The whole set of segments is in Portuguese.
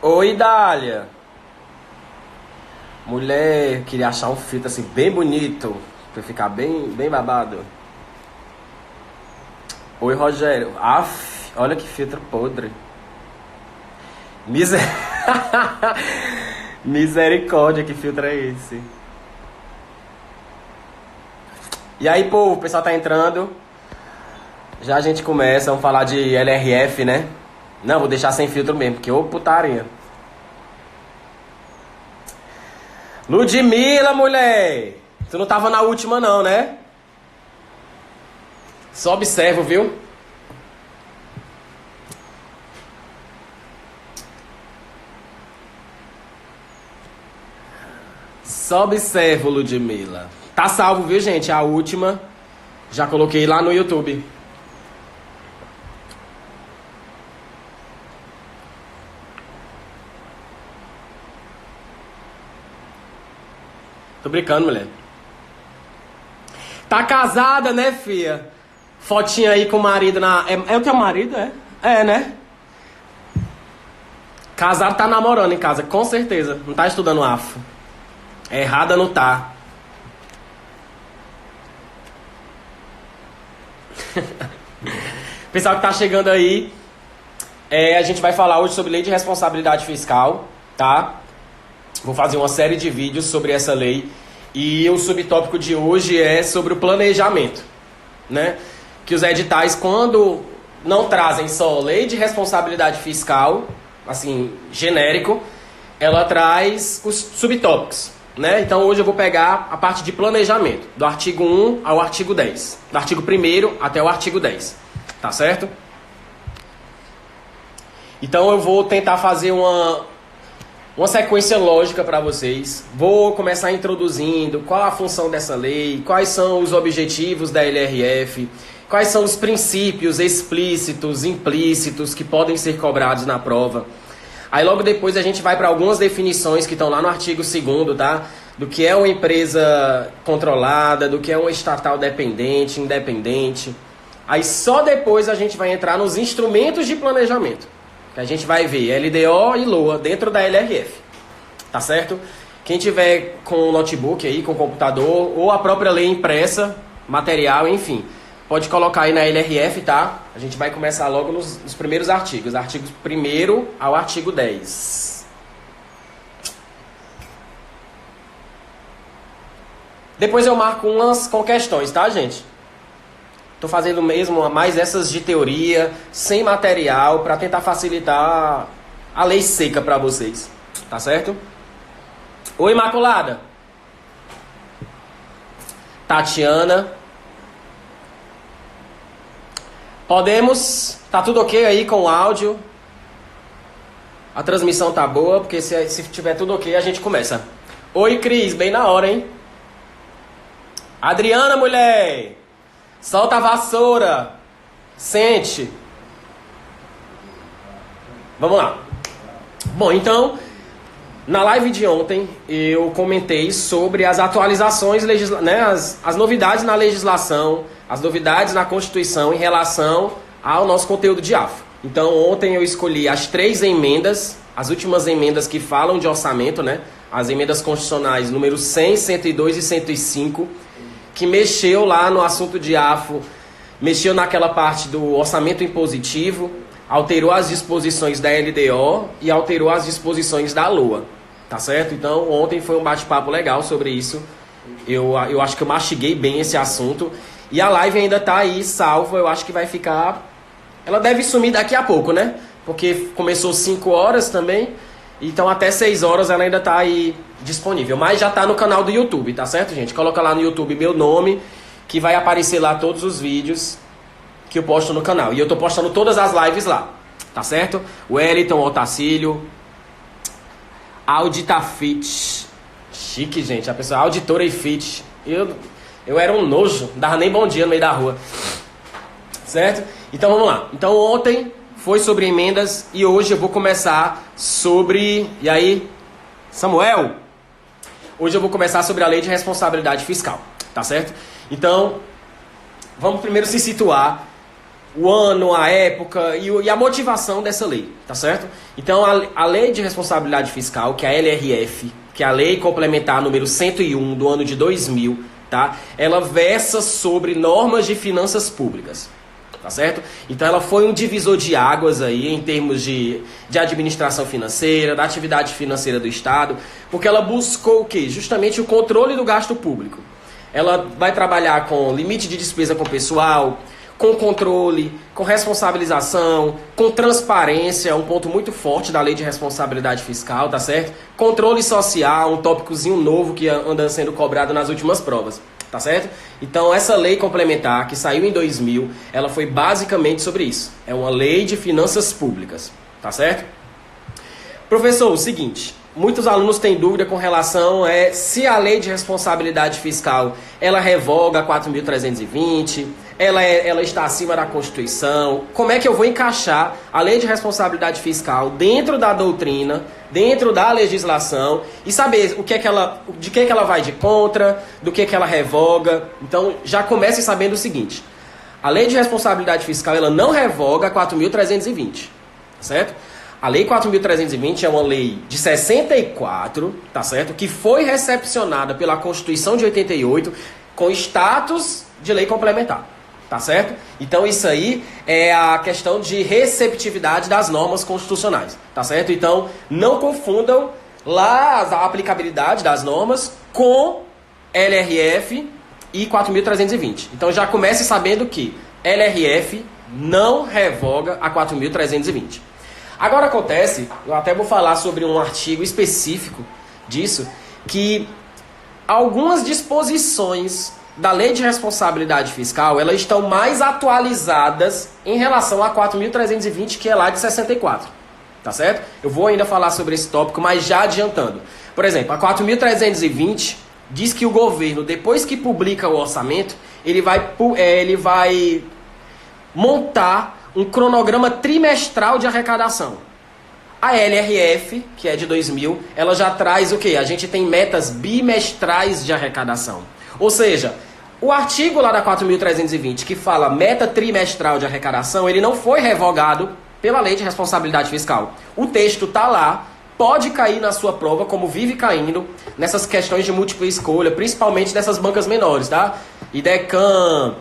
Oi, Dália. Mulher, queria achar um filtro assim bem bonito, pra ficar bem babado. Oi, Rogério. Aff, olha que filtro podre. Miser... Misericórdia, que filtro é esse? E aí, povo, o pessoal tá entrando. Já a gente começa, vamos falar de LRF, né? Não, vou deixar sem filtro mesmo, porque ô putaria. Ludmila, mulher! Tu não tava na última não, né? Só observo, viu? Só observo, Ludmila. Tá salvo, viu, gente? A última. Já coloquei lá no YouTube. Tô brincando, mulher. Tá casada, né, fia? Fotinha aí com o marido na... É o teu marido, é? É, né? Casado tá namorando em casa, com certeza. Não tá estudando AFO. Errada não tá. Pessoal que tá chegando aí, a gente vai falar hoje sobre lei de responsabilidade fiscal, tá? Vou fazer uma série de vídeos sobre essa lei e o subtópico de hoje é sobre o planejamento, né? Que os editais, quando não trazem só lei de responsabilidade fiscal, assim, genérico, ela traz os subtópicos, né? Então hoje eu vou pegar a parte de planejamento, do artigo 1 ao artigo 10, do artigo 1º até o artigo 10, tá certo? Então eu vou tentar fazer uma sequência lógica para vocês. Vou começar introduzindo qual a função dessa lei, quais são os objetivos da LRF, quais são os princípios explícitos, implícitos que podem ser cobrados na prova. Aí logo depois a gente vai para algumas definições que estão lá no artigo 2º, tá? Do que é uma empresa controlada, do que é uma estatal dependente, independente. Aí só depois a gente vai entrar nos instrumentos de planejamento, que a gente vai ver LDO e LOA dentro da LRF, tá certo? Quem tiver com o notebook aí, com o computador, ou a própria lei impressa, material, enfim, pode colocar aí na LRF, tá? A gente vai começar logo nos primeiros artigos, artigos 1º ao artigo 10. Depois eu marco umas com questões, tá, gente? Tô fazendo mesmo mais essas de teoria, sem material, para tentar facilitar a lei seca para vocês, tá certo? Oi, Imaculada. Tatiana. Podemos? Tá tudo ok aí com o áudio? A transmissão tá boa, porque se tiver tudo ok, a gente começa. Oi, Cris, bem na hora, hein? Adriana, mulher! Solta a vassoura. Sente. Vamos lá. Bom, então, na live de ontem, eu comentei sobre as atualizações, né, as novidades na legislação, as novidades na Constituição em relação ao nosso conteúdo de AFO. Então, ontem eu escolhi as 3 emendas, as últimas emendas que falam de orçamento, né? As emendas constitucionais número 100, 102 e 105, que mexeu lá no assunto de AFO, mexeu naquela parte do orçamento impositivo, alterou as disposições da LDO e alterou as disposições da LOA, tá certo? Então, ontem foi um bate-papo legal sobre isso. Eu acho que eu mastiguei bem esse assunto. E a live ainda tá aí salva, eu acho que vai ficar... Ela deve sumir daqui a pouco, né? Porque começou 5 horas também, então até 6 horas ela ainda tá aí disponível. Mas já tá no canal do YouTube, tá certo, gente? Coloca lá no YouTube meu nome, que vai aparecer lá todos os vídeos que eu posto no canal. E eu tô postando todas as lives lá, tá certo? Wellington, Otacílio, Audita Fit. Chique, gente. A pessoa auditora e fit. Eu era um nojo, não dava nem bom dia no meio da rua. Certo? Então vamos lá. Então ontem foi sobre emendas e hoje eu vou começar sobre... E aí, Samuel? Hoje eu vou começar sobre a lei de responsabilidade fiscal, tá certo? Então, vamos primeiro se situar o ano, a época e a motivação dessa lei, tá certo? Então, a Lei de Responsabilidade Fiscal, que é a LRF, que é a Lei Complementar número 101 do ano de 2000, tá? Ela versa sobre normas de finanças públicas, tá certo? Então, ela foi um divisor de águas aí em termos de administração financeira, da atividade financeira do Estado, porque ela buscou o quê? Justamente o controle do gasto público. Ela vai trabalhar com limite de despesa com pessoal, com controle, com responsabilização, com transparência, um ponto muito forte da Lei de Responsabilidade Fiscal, tá certo? Controle social, um tópicozinho novo que anda sendo cobrado nas últimas provas, tá certo? Então, essa lei complementar, que saiu em 2000, ela foi basicamente sobre isso. É uma lei de finanças públicas, tá certo? Professor, o seguinte, muitos alunos têm dúvida com relação se a Lei de Responsabilidade Fiscal, ela revoga a 4.320, ela está acima da Constituição. Como é que eu vou encaixar a Lei de Responsabilidade Fiscal dentro da doutrina, dentro da legislação e saber de que ela vai de contra, do que ela revoga? Então, já comece sabendo o seguinte, a Lei de Responsabilidade Fiscal, ela não revoga a 4.320, certo? A Lei 4.320 é uma lei de 64, tá certo? Que foi recepcionada pela Constituição de 88 com status de lei complementar, tá certo? Então isso aí é a questão de receptividade das normas constitucionais, tá certo? Então não confundam lá a aplicabilidade das normas com LRF e 4.320. Então já comece sabendo que LRF não revoga a 4.320. Agora acontece, eu até vou falar sobre um artigo específico disso, que algumas disposições da Lei de Responsabilidade Fiscal, elas estão mais atualizadas em relação a 4.320, que é lá de 64, tá certo? Eu vou ainda falar sobre esse tópico, mas já adiantando. Por exemplo, a 4.320 diz que o governo, depois que publica o orçamento, ele vai montar um cronograma trimestral de arrecadação. A LRF, que é de 2000, ela já traz o quê? A gente tem metas bimestrais de arrecadação. Ou seja, o artigo lá da 4.320 que fala meta trimestral de arrecadação, ele não foi revogado pela Lei de Responsabilidade Fiscal. O texto está lá, pode cair na sua prova, como vive caindo, nessas questões de múltipla escolha, principalmente dessas bancas menores, tá? IDECAM,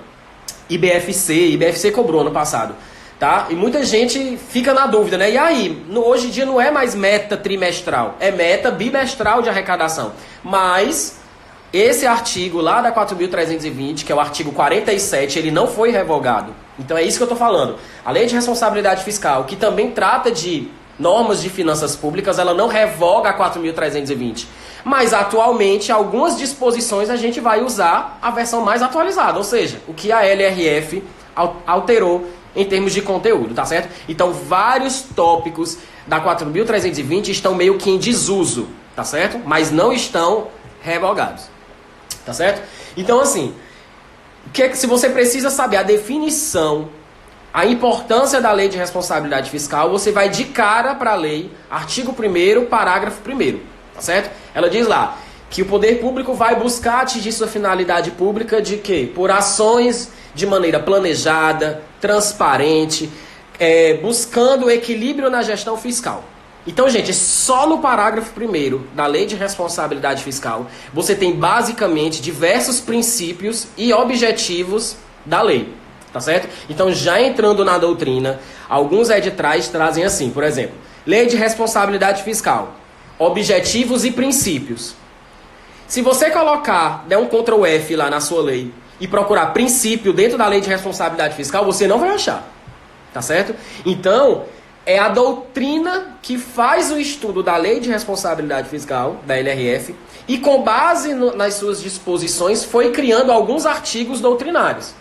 IBFC cobrou ano passado. Tá? E muita gente fica na dúvida, né? E aí, hoje em dia não é mais meta trimestral, é meta bimestral de arrecadação. Mas esse artigo lá da 4.320, que é o artigo 47, ele não foi revogado. Então é isso que eu estou falando. A Lei de Responsabilidade Fiscal, que também trata de normas de finanças públicas, ela não revoga a 4.320. Mas atualmente, algumas disposições a gente vai usar a versão mais atualizada, ou seja, o que a LRF alterou em termos de conteúdo, tá certo? Então, vários tópicos da 4.320 estão meio que em desuso, tá certo? Mas não estão revogados, tá certo? Então, assim, se você precisa saber a definição, a importância da Lei de Responsabilidade Fiscal, você vai de cara para a lei, artigo 1º, parágrafo 1º, tá certo? Ela diz lá que o poder público vai buscar atingir sua finalidade pública de quê? Por ações de maneira planejada, transparente, buscando o equilíbrio na gestão fiscal. Então, gente, só no parágrafo 1º da Lei de Responsabilidade Fiscal, você tem basicamente diversos princípios e objetivos da lei, tá certo? Então, já entrando na doutrina, alguns editais trazem assim, por exemplo, Lei de Responsabilidade Fiscal, objetivos e princípios. Se você colocar, der um Ctrl F lá na sua lei, e procurar princípio dentro da Lei de Responsabilidade Fiscal, você não vai achar, tá certo? Então, é a doutrina que faz o estudo da Lei de Responsabilidade Fiscal, da LRF, e com base nas suas disposições, foi criando alguns artigos doutrinários.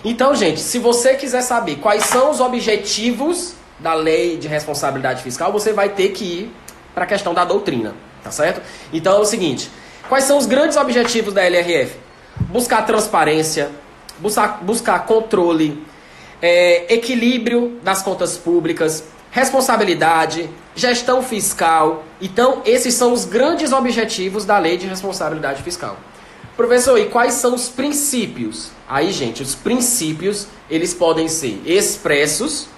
Então, gente, se você quiser saber quais são os objetivos da Lei de Responsabilidade Fiscal, você vai ter que ir para a questão da doutrina, tá certo? Então, é o seguinte, quais são os grandes objetivos da LRF? Buscar transparência, buscar controle, equilíbrio das contas públicas, responsabilidade, gestão fiscal. Então, esses são os grandes objetivos da Lei de Responsabilidade Fiscal. Professor, e quais são os princípios? Aí, gente, os princípios eles podem ser expressos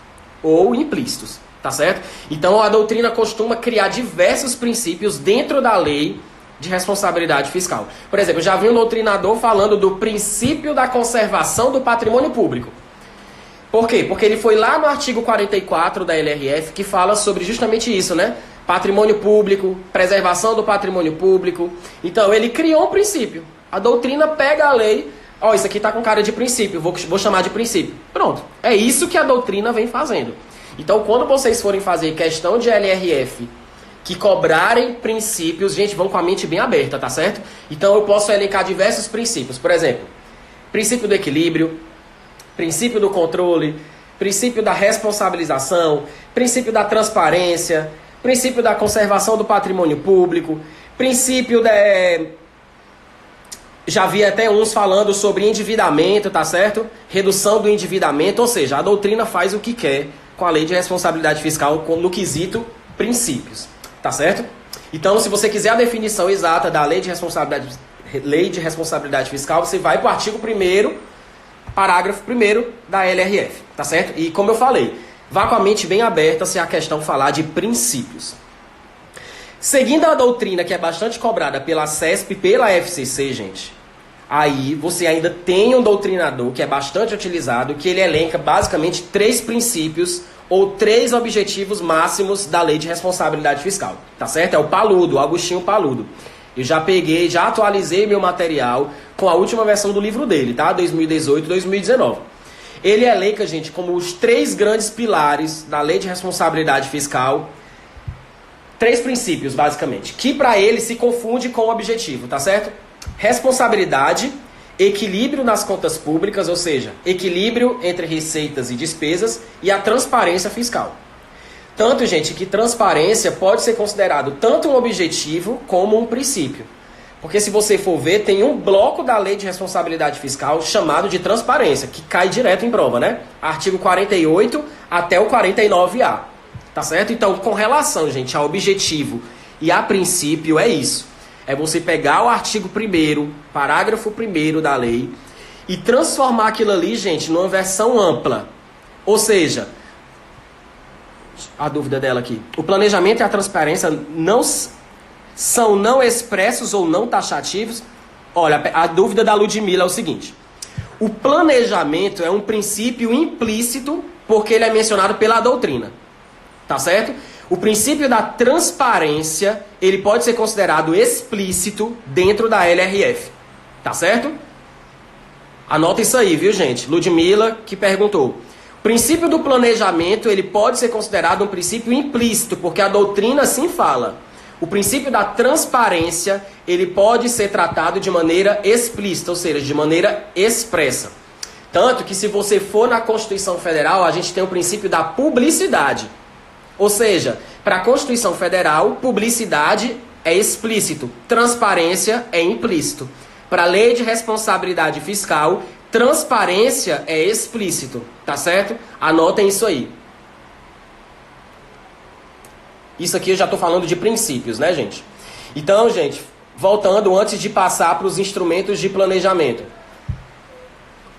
ou implícitos, tá certo? Então a doutrina costuma criar diversos princípios dentro da lei de responsabilidade fiscal. Por exemplo, eu já vi um doutrinador falando do princípio da conservação do patrimônio público. Por quê? Porque ele foi lá no artigo 44 da LRF que fala sobre justamente isso, né? Patrimônio público, preservação do patrimônio público. Então ele criou um princípio. A doutrina pega a lei, ó, isso aqui tá com cara de princípio, vou chamar de princípio. Pronto. É isso que a doutrina vem fazendo. Então quando vocês forem fazer questão de LRF que cobrarem princípios, gente, vão com a mente bem aberta, tá certo? Então eu posso elencar diversos princípios. Por exemplo, princípio do equilíbrio, princípio do controle, princípio da responsabilização, princípio da transparência, princípio da conservação do patrimônio público, princípio da... Já vi até uns falando sobre endividamento, tá certo? Redução do endividamento, ou seja, a doutrina faz o que quer com a lei de responsabilidade fiscal no quesito princípios, tá certo? Então, se você quiser a definição exata da lei de responsabilidade fiscal, você vai para o artigo 1º, parágrafo 1º da LRF, tá certo? E como eu falei, vá com a mente bem aberta se a questão falar de princípios. Seguindo a doutrina que é bastante cobrada pela CESP e pela FCC, gente, aí você ainda tem um doutrinador que é bastante utilizado, que ele elenca basicamente 3 princípios ou 3 objetivos máximos da lei de responsabilidade fiscal, tá certo? É o Paludo, o Agostinho Paludo. Eu já peguei, já atualizei meu material com a última versão do livro dele, tá? 2018, 2019. Ele elenca, gente, como os 3 grandes pilares da lei de responsabilidade fiscal, 3 princípios, basicamente, que para ele se confunde com o objetivo, tá certo? Responsabilidade, equilíbrio nas contas públicas, ou seja, equilíbrio entre receitas e despesas, e a transparência fiscal. Tanto, gente, que transparência pode ser considerado tanto um objetivo como um princípio. Porque se você for ver, tem um bloco da lei de responsabilidade fiscal chamado de transparência, que cai direto em prova, né? Artigo 48 até o 49A. Tá certo? Então, com relação, gente, ao objetivo e a princípio, é isso. É você pegar o artigo 1º, parágrafo 1º da lei e transformar aquilo ali, gente, numa versão ampla. Ou seja, a dúvida dela aqui. O planejamento e a transparência são não expressos ou não taxativos? Olha, a dúvida da Ludmila é o seguinte. O planejamento é um princípio implícito porque ele é mencionado pela doutrina. Tá certo? O princípio da transparência, ele pode ser considerado explícito dentro da LRF. Tá certo? Anota isso aí, viu, gente? Ludmila que perguntou. O princípio do planejamento, ele pode ser considerado um princípio implícito, porque a doutrina assim fala. O princípio da transparência, ele pode ser tratado de maneira explícita, ou seja, de maneira expressa. Tanto que se você for na Constituição Federal, a gente tem o princípio da publicidade. Ou seja, para a Constituição Federal, publicidade é explícito, transparência é implícito. Para a Lei de Responsabilidade Fiscal, transparência é explícito, tá certo? Anotem isso aí. Isso aqui eu já estou falando de princípios, né, gente? Então, gente, voltando antes de passar para os instrumentos de planejamento.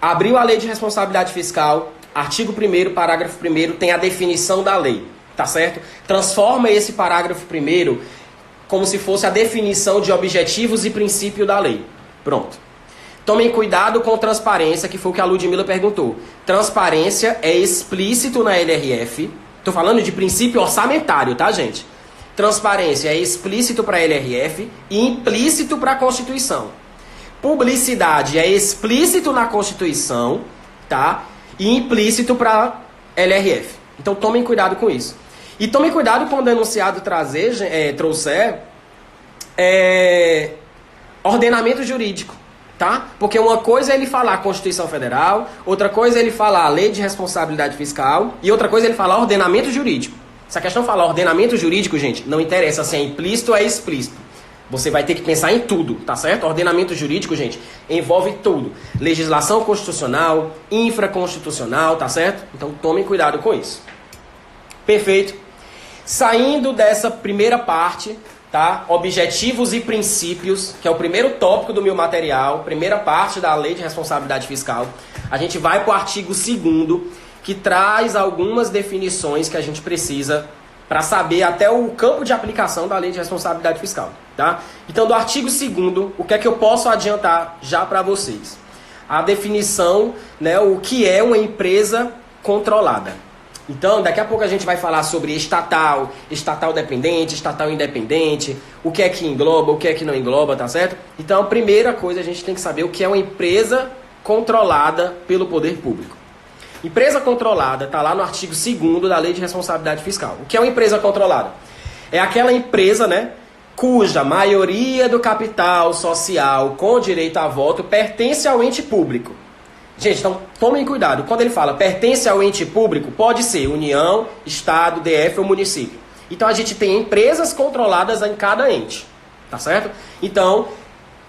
Abriu a Lei de Responsabilidade Fiscal, artigo 1º, parágrafo 1º, tem a definição da lei. Tá certo? Transforma esse parágrafo 1º como se fosse a definição de objetivos e princípio da lei. Pronto. Tomem cuidado com transparência, que foi o que a Ludmila perguntou. Transparência é explícito na LRF. Estou falando de princípio orçamentário, tá, gente? Transparência é explícito para a LRF e implícito para a Constituição. Publicidade é explícito na Constituição, tá? E implícito para a LRF. Então tomem cuidado com isso. E tomem cuidado quando o enunciado trouxer ordenamento jurídico, tá? Porque uma coisa é ele falar Constituição Federal, outra coisa é ele falar Lei de Responsabilidade Fiscal e outra coisa é ele falar ordenamento jurídico. Se a questão falar ordenamento jurídico, gente, não interessa se é implícito ou é explícito. Você vai ter que pensar em tudo, tá certo? Ordenamento jurídico, gente, envolve tudo. Legislação constitucional, infraconstitucional, tá certo? Então tomem cuidado com isso. Perfeito. Saindo dessa primeira parte, tá? Objetivos e princípios, que é o primeiro tópico do meu material, primeira parte da Lei de Responsabilidade Fiscal. a gente vai para o artigo 2º, que traz algumas definições que a gente precisa para saber até o campo de aplicação da Lei de Responsabilidade Fiscal, tá? Então, do artigo 2º, o que é que eu posso adiantar já para vocês? A definição, né, o que é uma empresa controlada. Então, daqui a pouco a gente vai falar sobre estatal, estatal dependente, estatal independente, o que é que engloba, o que é que não engloba, tá certo? Então, a primeira coisa, a gente tem que saber o que é uma empresa controlada pelo poder público. Empresa controlada está lá no artigo 2º da Lei de Responsabilidade Fiscal. O que é uma empresa controlada? É aquela empresa, né, cuja maioria do capital social com direito a voto pertence ao ente público. Gente, então tomem cuidado. Quando ele fala pertence ao ente público, pode ser União, Estado, DF ou município. Então a gente tem empresas controladas em cada ente, tá certo? Então,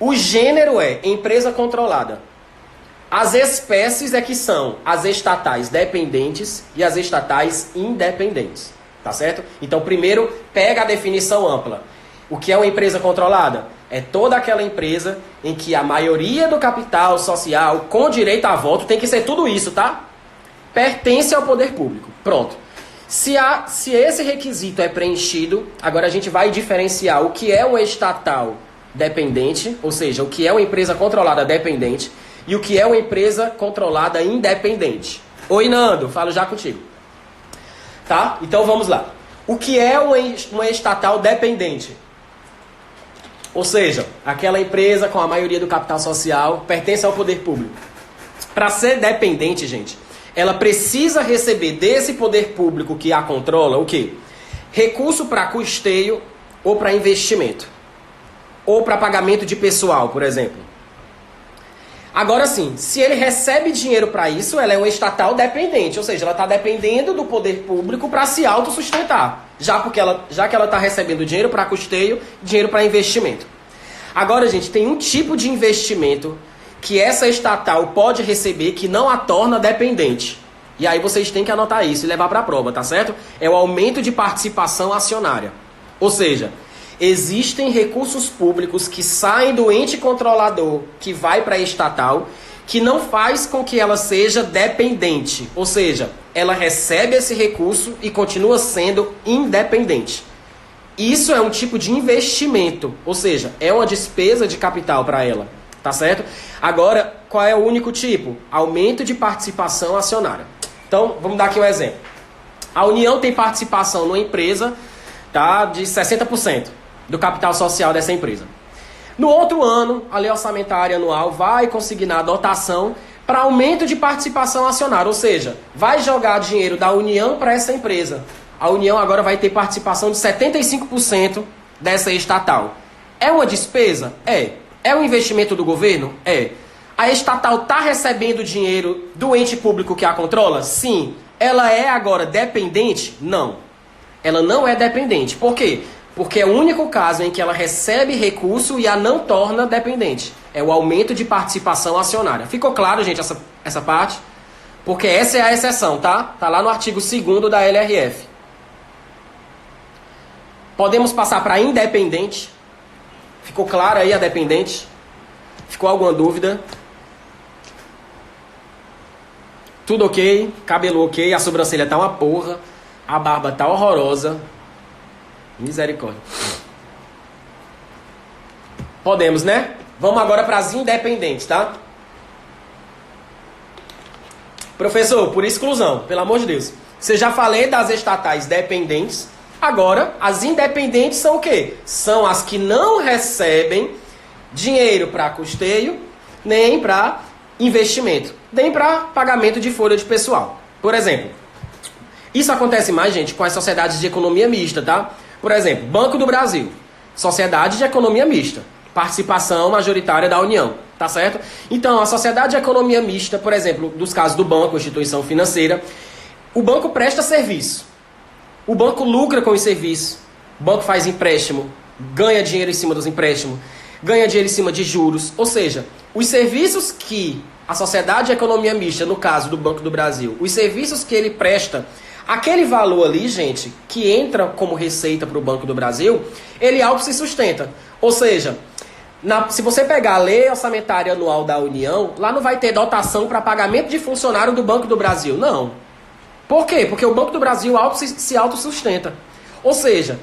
o gênero é empresa controlada. As espécies é que são as estatais dependentes e as estatais independentes, tá certo? Então, primeiro, pega a definição ampla. O que é uma empresa controlada? É toda aquela empresa em que a maioria do capital social com direito a voto, tem que ser tudo isso, tá? Pertence ao poder público. Pronto. Se esse requisito é preenchido, agora a gente vai diferenciar o que é uma estatal dependente, ou seja, o que é uma empresa controlada dependente, e o que é uma empresa controlada independente. Oi, Nando, falo já contigo. Tá? Então vamos lá. O que é uma estatal dependente? Ou seja, aquela empresa com a maioria do capital social pertence ao poder público. Para ser dependente, gente, ela precisa receber desse poder público que a controla o quê? Recurso para custeio ou para investimento. Ou para pagamento de pessoal, por exemplo. Agora sim, se ele recebe dinheiro para isso, ela é uma estatal dependente, ou seja, ela está dependendo do poder público para se autossustentar, já que ela está recebendo dinheiro para custeio, dinheiro para investimento. Agora, gente, tem um tipo de investimento que essa estatal pode receber que não a torna dependente. E aí vocês têm que anotar isso e levar para a prova, tá certo? É o aumento de participação acionária. Ou seja, existem recursos públicos que saem do ente controlador, que vai para a estatal, que não faz com que ela seja dependente. Ou seja, ela recebe esse recurso e continua sendo independente. Isso é um tipo de investimento, ou seja, é uma despesa de capital para ela, tá certo? Agora, qual é o único tipo? Aumento de participação acionária. Então, vamos dar aqui um exemplo. A União tem participação numa empresa, tá, de 60%. Do capital social dessa empresa. No outro ano, a lei orçamentária anual vai consignar a dotação para aumento de participação acionária, ou seja, vai jogar dinheiro da União para essa empresa. A União agora vai ter participação de 75% dessa estatal. É uma despesa? É. É um investimento do governo? É. A estatal está recebendo dinheiro do ente público que a controla? Sim. Ela é agora dependente? Não. Ela não é dependente. Por quê? Porque é o único caso em que ela recebe recurso e a não torna dependente. É o aumento de participação acionária. Ficou claro, gente, essa parte? Porque essa é a exceção, tá? Tá lá no artigo 2º da LRF. Podemos passar para independente. Ficou claro aí a dependente? Ficou alguma dúvida? Tudo ok? Cabelo ok? A sobrancelha tá uma porra. A barba tá horrorosa. Misericórdia. Podemos, né? Vamos agora para as independentes, tá? Professor, por exclusão, pelo amor de Deus. Você já falei das estatais dependentes. Agora, as independentes são o quê? São as que não recebem dinheiro para custeio, nem para investimento, nem para pagamento de folha de pessoal. Por exemplo, isso acontece mais, gente, com as sociedades de economia mista, tá? Por exemplo, Banco do Brasil, sociedade de economia mista, participação majoritária da União, tá certo? Então, a sociedade de economia mista, por exemplo, dos casos do banco, instituição financeira, o banco presta serviço, o banco lucra com os serviços, o banco faz empréstimo, ganha dinheiro em cima dos empréstimos, ganha dinheiro em cima de juros, ou seja, os serviços que a sociedade de economia mista, no caso do Banco do Brasil, os serviços que ele presta, aquele valor ali, gente, que entra como receita para o Banco do Brasil, ele auto se sustenta. Ou seja, Se você pegar a lei orçamentária anual da União, lá não vai ter dotação para pagamento de funcionário do Banco do Brasil. Não. Por quê? Porque o Banco do Brasil se autossustenta. Ou seja,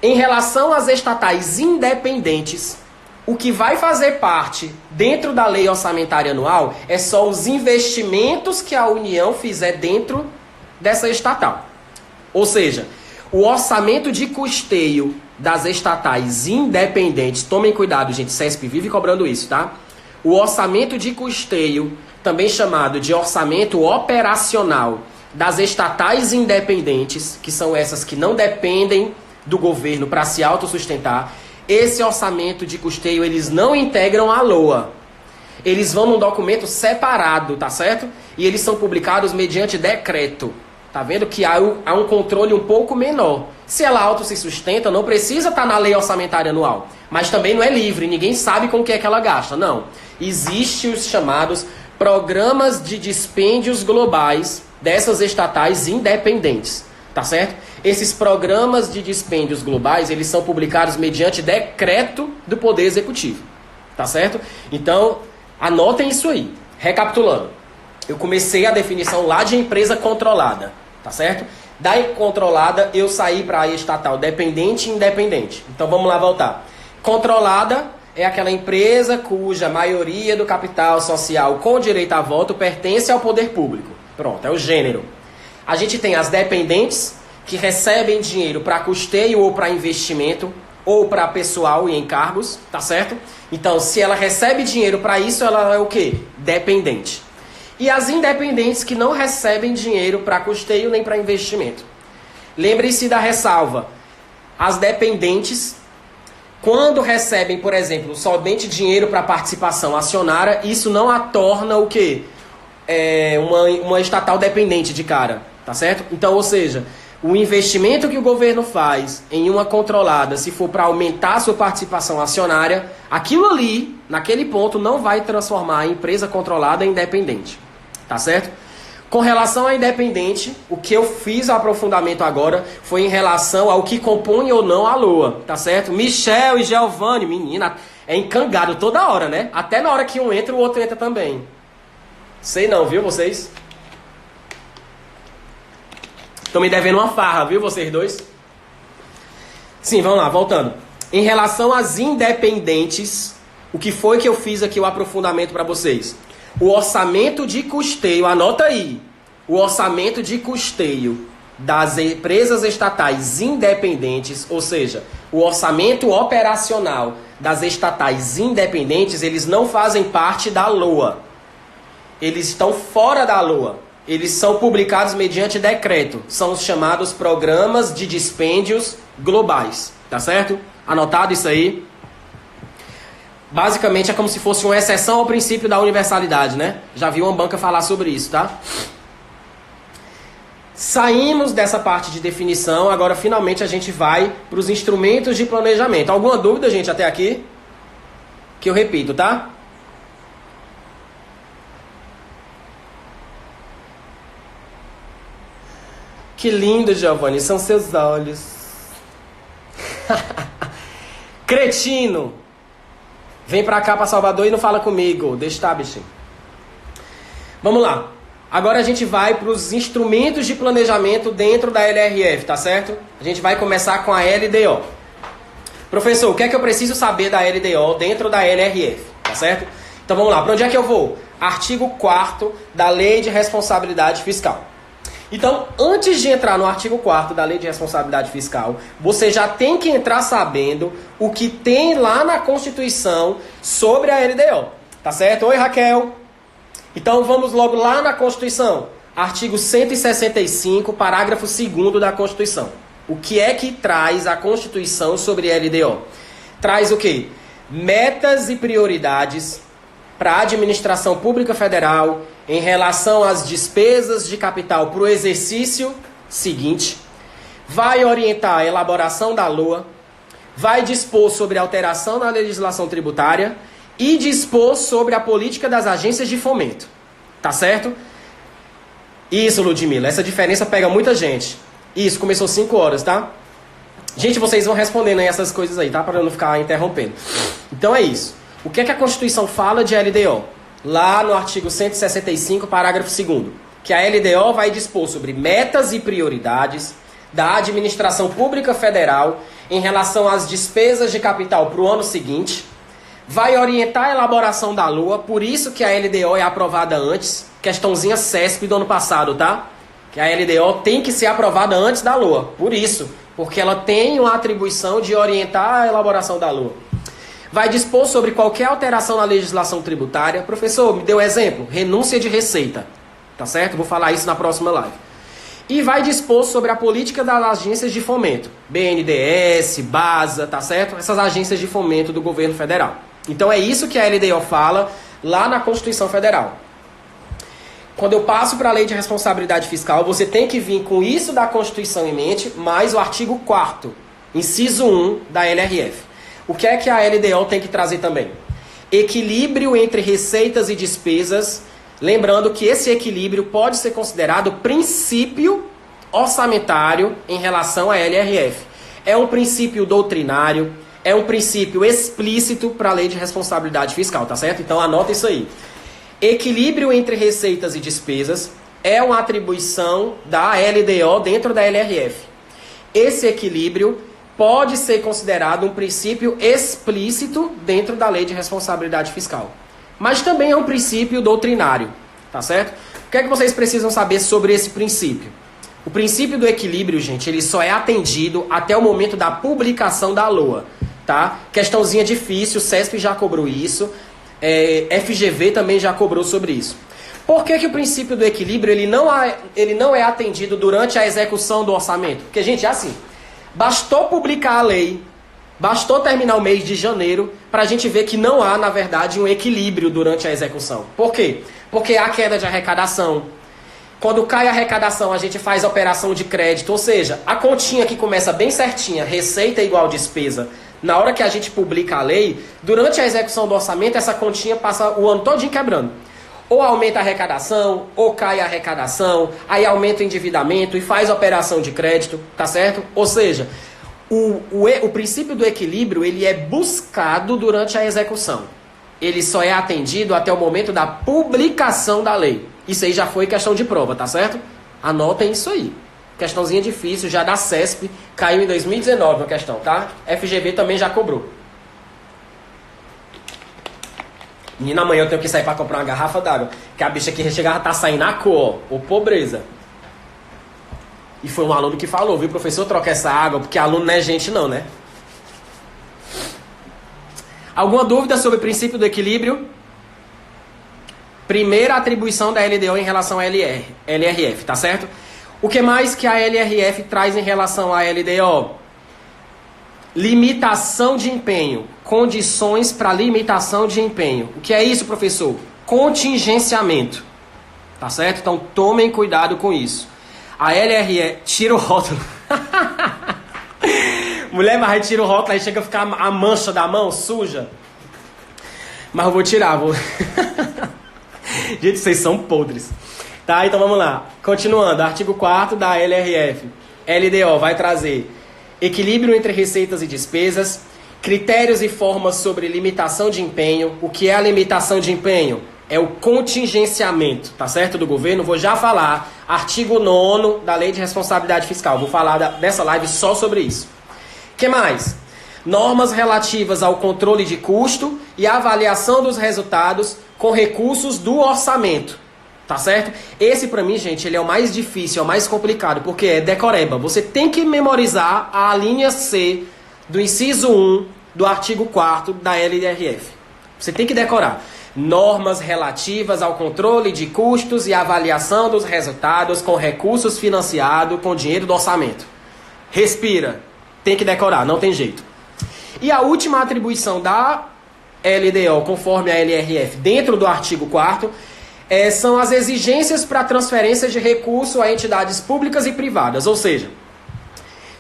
em relação às estatais independentes, o que vai fazer parte dentro da lei orçamentária anual é só os investimentos que a União fizer dentro dessa estatal. Ou seja, o orçamento de custeio das estatais independentes, tomem cuidado, gente, CESP vive cobrando isso, tá? O orçamento de custeio, também chamado de orçamento operacional das estatais independentes, que são essas que não dependem do governo para se autossustentar, esse orçamento de custeio eles não integram a LOA. Eles vão num documento separado, tá certo? E eles são publicados mediante decreto. Tá vendo que há um controle um pouco menor. Se ela auto se sustenta, não precisa estar na lei orçamentária anual. Mas também não é livre, ninguém sabe com o que é que ela gasta. Não. Existem os chamados programas de dispêndios globais dessas estatais independentes. Tá certo? Esses programas de dispêndios globais, eles são publicados mediante decreto do Poder Executivo. Tá certo? Então, anotem isso aí. Recapitulando. Eu comecei a definição lá de empresa controlada. Tá certo? Da controlada, eu saí para a estatal dependente e independente. Então, vamos lá voltar. Controlada é aquela empresa cuja maioria do capital social com direito a voto pertence ao poder público. Pronto, é o gênero. A gente tem as dependentes, que recebem dinheiro para custeio ou para investimento, ou para pessoal e encargos, tá certo? Então, se ela recebe dinheiro para isso, ela é o quê? Dependente. E as independentes que não recebem dinheiro para custeio nem para investimento. Lembre-se da ressalva. As dependentes, quando recebem, por exemplo, somente dinheiro para participação acionária, isso não a torna o quê? Uma estatal dependente de cara, tá certo? Então, ou seja, o investimento que o governo faz em uma controlada, se for para aumentar a sua participação acionária, aquilo ali, naquele ponto, não vai transformar a empresa controlada em independente. Tá certo? Com relação a independente, o que eu fiz o aprofundamento agora foi em relação ao que compõe ou não a LOA. Tá certo? Michel e Giovanni, menina, é encangado toda hora, né? Até na hora que um entra, o outro entra também. Sei não, viu vocês? Estão me devendo uma farra, viu vocês dois? Sim, vamos lá, voltando. Em relação às independentes, o que foi que eu fiz aqui o aprofundamento para vocês? O orçamento de custeio, anota aí. O orçamento de custeio das empresas estatais independentes, ou seja, o orçamento operacional das estatais independentes, eles não fazem parte da LOA. Eles estão fora da LOA. Eles são publicados mediante decreto. São os chamados programas de dispêndios globais. Tá certo? Anotado isso aí? Basicamente é como se fosse uma exceção ao princípio da universalidade, né? Já vi uma banca falar sobre isso, tá? Saímos dessa parte de definição, agora finalmente a gente vai para os instrumentos de planejamento. Alguma dúvida, gente, até aqui? Que eu repito, tá? Que lindo, Giovanni, são seus olhos. Cretino! Vem pra cá, pra Salvador e não fala comigo. Deixa estar, bichinho. Vamos lá. Agora a gente vai para os instrumentos de planejamento dentro da LRF, tá certo? A gente vai começar com a LDO. Professor, o que é que eu preciso saber da LDO dentro da LRF, tá certo? Então vamos lá. Para onde é que eu vou? Artigo 4º da Lei de Responsabilidade Fiscal. Então, antes de entrar no artigo 4º da Lei de Responsabilidade Fiscal, você já tem que entrar sabendo o que tem lá na Constituição sobre a LDO. Tá certo? Oi, Raquel. Então, vamos logo lá na Constituição. Artigo 165, parágrafo 2º da Constituição. O que é que traz a Constituição sobre a LDO? Traz o quê? Metas e prioridades para a administração pública federal em relação às despesas de capital para o exercício seguinte, vai orientar a elaboração da LOA, vai dispor sobre alteração na legislação tributária e dispor sobre a política das agências de fomento. Tá certo? Isso, Ludmila, essa diferença pega muita gente. Isso, começou 5 horas, tá? Gente, vocês vão respondendo aí essas coisas aí, tá? Para eu não ficar interrompendo. Então é isso. O que é que a Constituição fala de LDO? Lá no artigo 165, parágrafo 2º, que a LDO vai dispor sobre metas e prioridades da administração pública federal em relação às despesas de capital para o ano seguinte, vai orientar a elaboração da LOA, por isso que a LDO é aprovada antes, questãozinha CESP do ano passado, tá? Que a LDO tem que ser aprovada antes da LOA, por isso, porque ela tem uma atribuição de orientar a elaboração da LOA. Vai dispor sobre qualquer alteração na legislação tributária. Professor, me deu exemplo, renúncia de receita, tá certo? Vou falar isso na próxima live. E vai dispor sobre a política das agências de fomento, BNDES, BASA, tá certo? Essas agências de fomento do governo federal. Então é isso que a LDO fala lá na Constituição Federal. Quando eu passo para a Lei de Responsabilidade Fiscal, você tem que vir com isso da Constituição em mente, mais o artigo 4º, inciso 1 da LRF. O que é que a LDO tem que trazer também? Equilíbrio entre receitas e despesas, lembrando que esse equilíbrio pode ser considerado princípio orçamentário em relação à LRF. É um princípio doutrinário, é um princípio explícito para a Lei de Responsabilidade Fiscal, tá certo? Então anota isso aí. Equilíbrio entre receitas e despesas é uma atribuição da LDO dentro da LRF. Esse equilíbrio pode ser considerado um princípio explícito dentro da Lei de Responsabilidade Fiscal. Mas também é um princípio doutrinário, tá certo? O que é que vocês precisam saber sobre esse princípio? O princípio do equilíbrio, gente, ele só é atendido até o momento da publicação da LOA, tá? Questãozinha difícil, o CESP já cobrou isso, FGV também já cobrou sobre isso. Por que que o princípio do equilíbrio ele não é atendido durante a execução do orçamento? Porque, gente, é assim, bastou publicar a lei, bastou terminar o mês de janeiro para a gente ver que não há, na verdade, um equilíbrio durante a execução. Por quê? Porque há queda de arrecadação. Quando cai a arrecadação, a gente faz a operação de crédito, ou seja, a continha que começa bem certinha, receita igual despesa, na hora que a gente publica a lei, durante a execução do orçamento, essa continha passa o ano todinho quebrando. Ou aumenta a arrecadação, ou cai a arrecadação, aí aumenta o endividamento e faz a operação de crédito, tá certo? Ou seja, o princípio do equilíbrio, ele é buscado durante a execução. Ele só é atendido até o momento da publicação da lei. Isso aí já foi questão de prova, tá certo? Anotem isso aí. Questãozinha difícil, já da CESP, caiu em 2019 a questão, tá? FGV também já cobrou. Menina, amanhã eu tenho que sair pra comprar uma garrafa d'água, que a bicha aqui chegava tá saindo na cor, ô pobreza. E foi um aluno que falou, viu, professor, troca essa água, porque aluno não é gente não, né? Alguma dúvida sobre o princípio do equilíbrio? Primeira atribuição da LDO em relação à LRF, tá certo? O que mais que a LRF traz em relação à LDO? Limitação de empenho. Condições para limitação de empenho. O que é isso, professor? Contingenciamento. Tá certo? Então tomem cuidado com isso. A LRF... Tira o rótulo. Mulher, mas aí tira o rótulo, aí chega a ficar a mancha da mão suja. Mas eu vou tirar, vou... Gente, vocês são podres. Tá, então vamos lá. Continuando, artigo 4º da LRF. LDO vai trazer equilíbrio entre receitas e despesas, critérios e formas sobre limitação de empenho. O que é a limitação de empenho? É o contingenciamento, tá certo, do governo. Vou já falar, artigo 9º da Lei de Responsabilidade Fiscal. Vou falar nessa live só sobre isso. O que mais? Normas relativas ao controle de custo e avaliação dos resultados com recursos do orçamento. Tá certo? Esse pra mim, gente, ele é o mais difícil, é o mais complicado, porque é decoreba. Você tem que memorizar a linha C do inciso 1 do artigo 4º da LRF. Você tem que decorar. Normas relativas ao controle de custos e avaliação dos resultados com recursos financiados com dinheiro do orçamento. Respira. Tem que decorar, não tem jeito. E a última atribuição da LDO, conforme a LRF, dentro do artigo 4º, são as exigências para transferência de recurso a entidades públicas e privadas. Ou seja,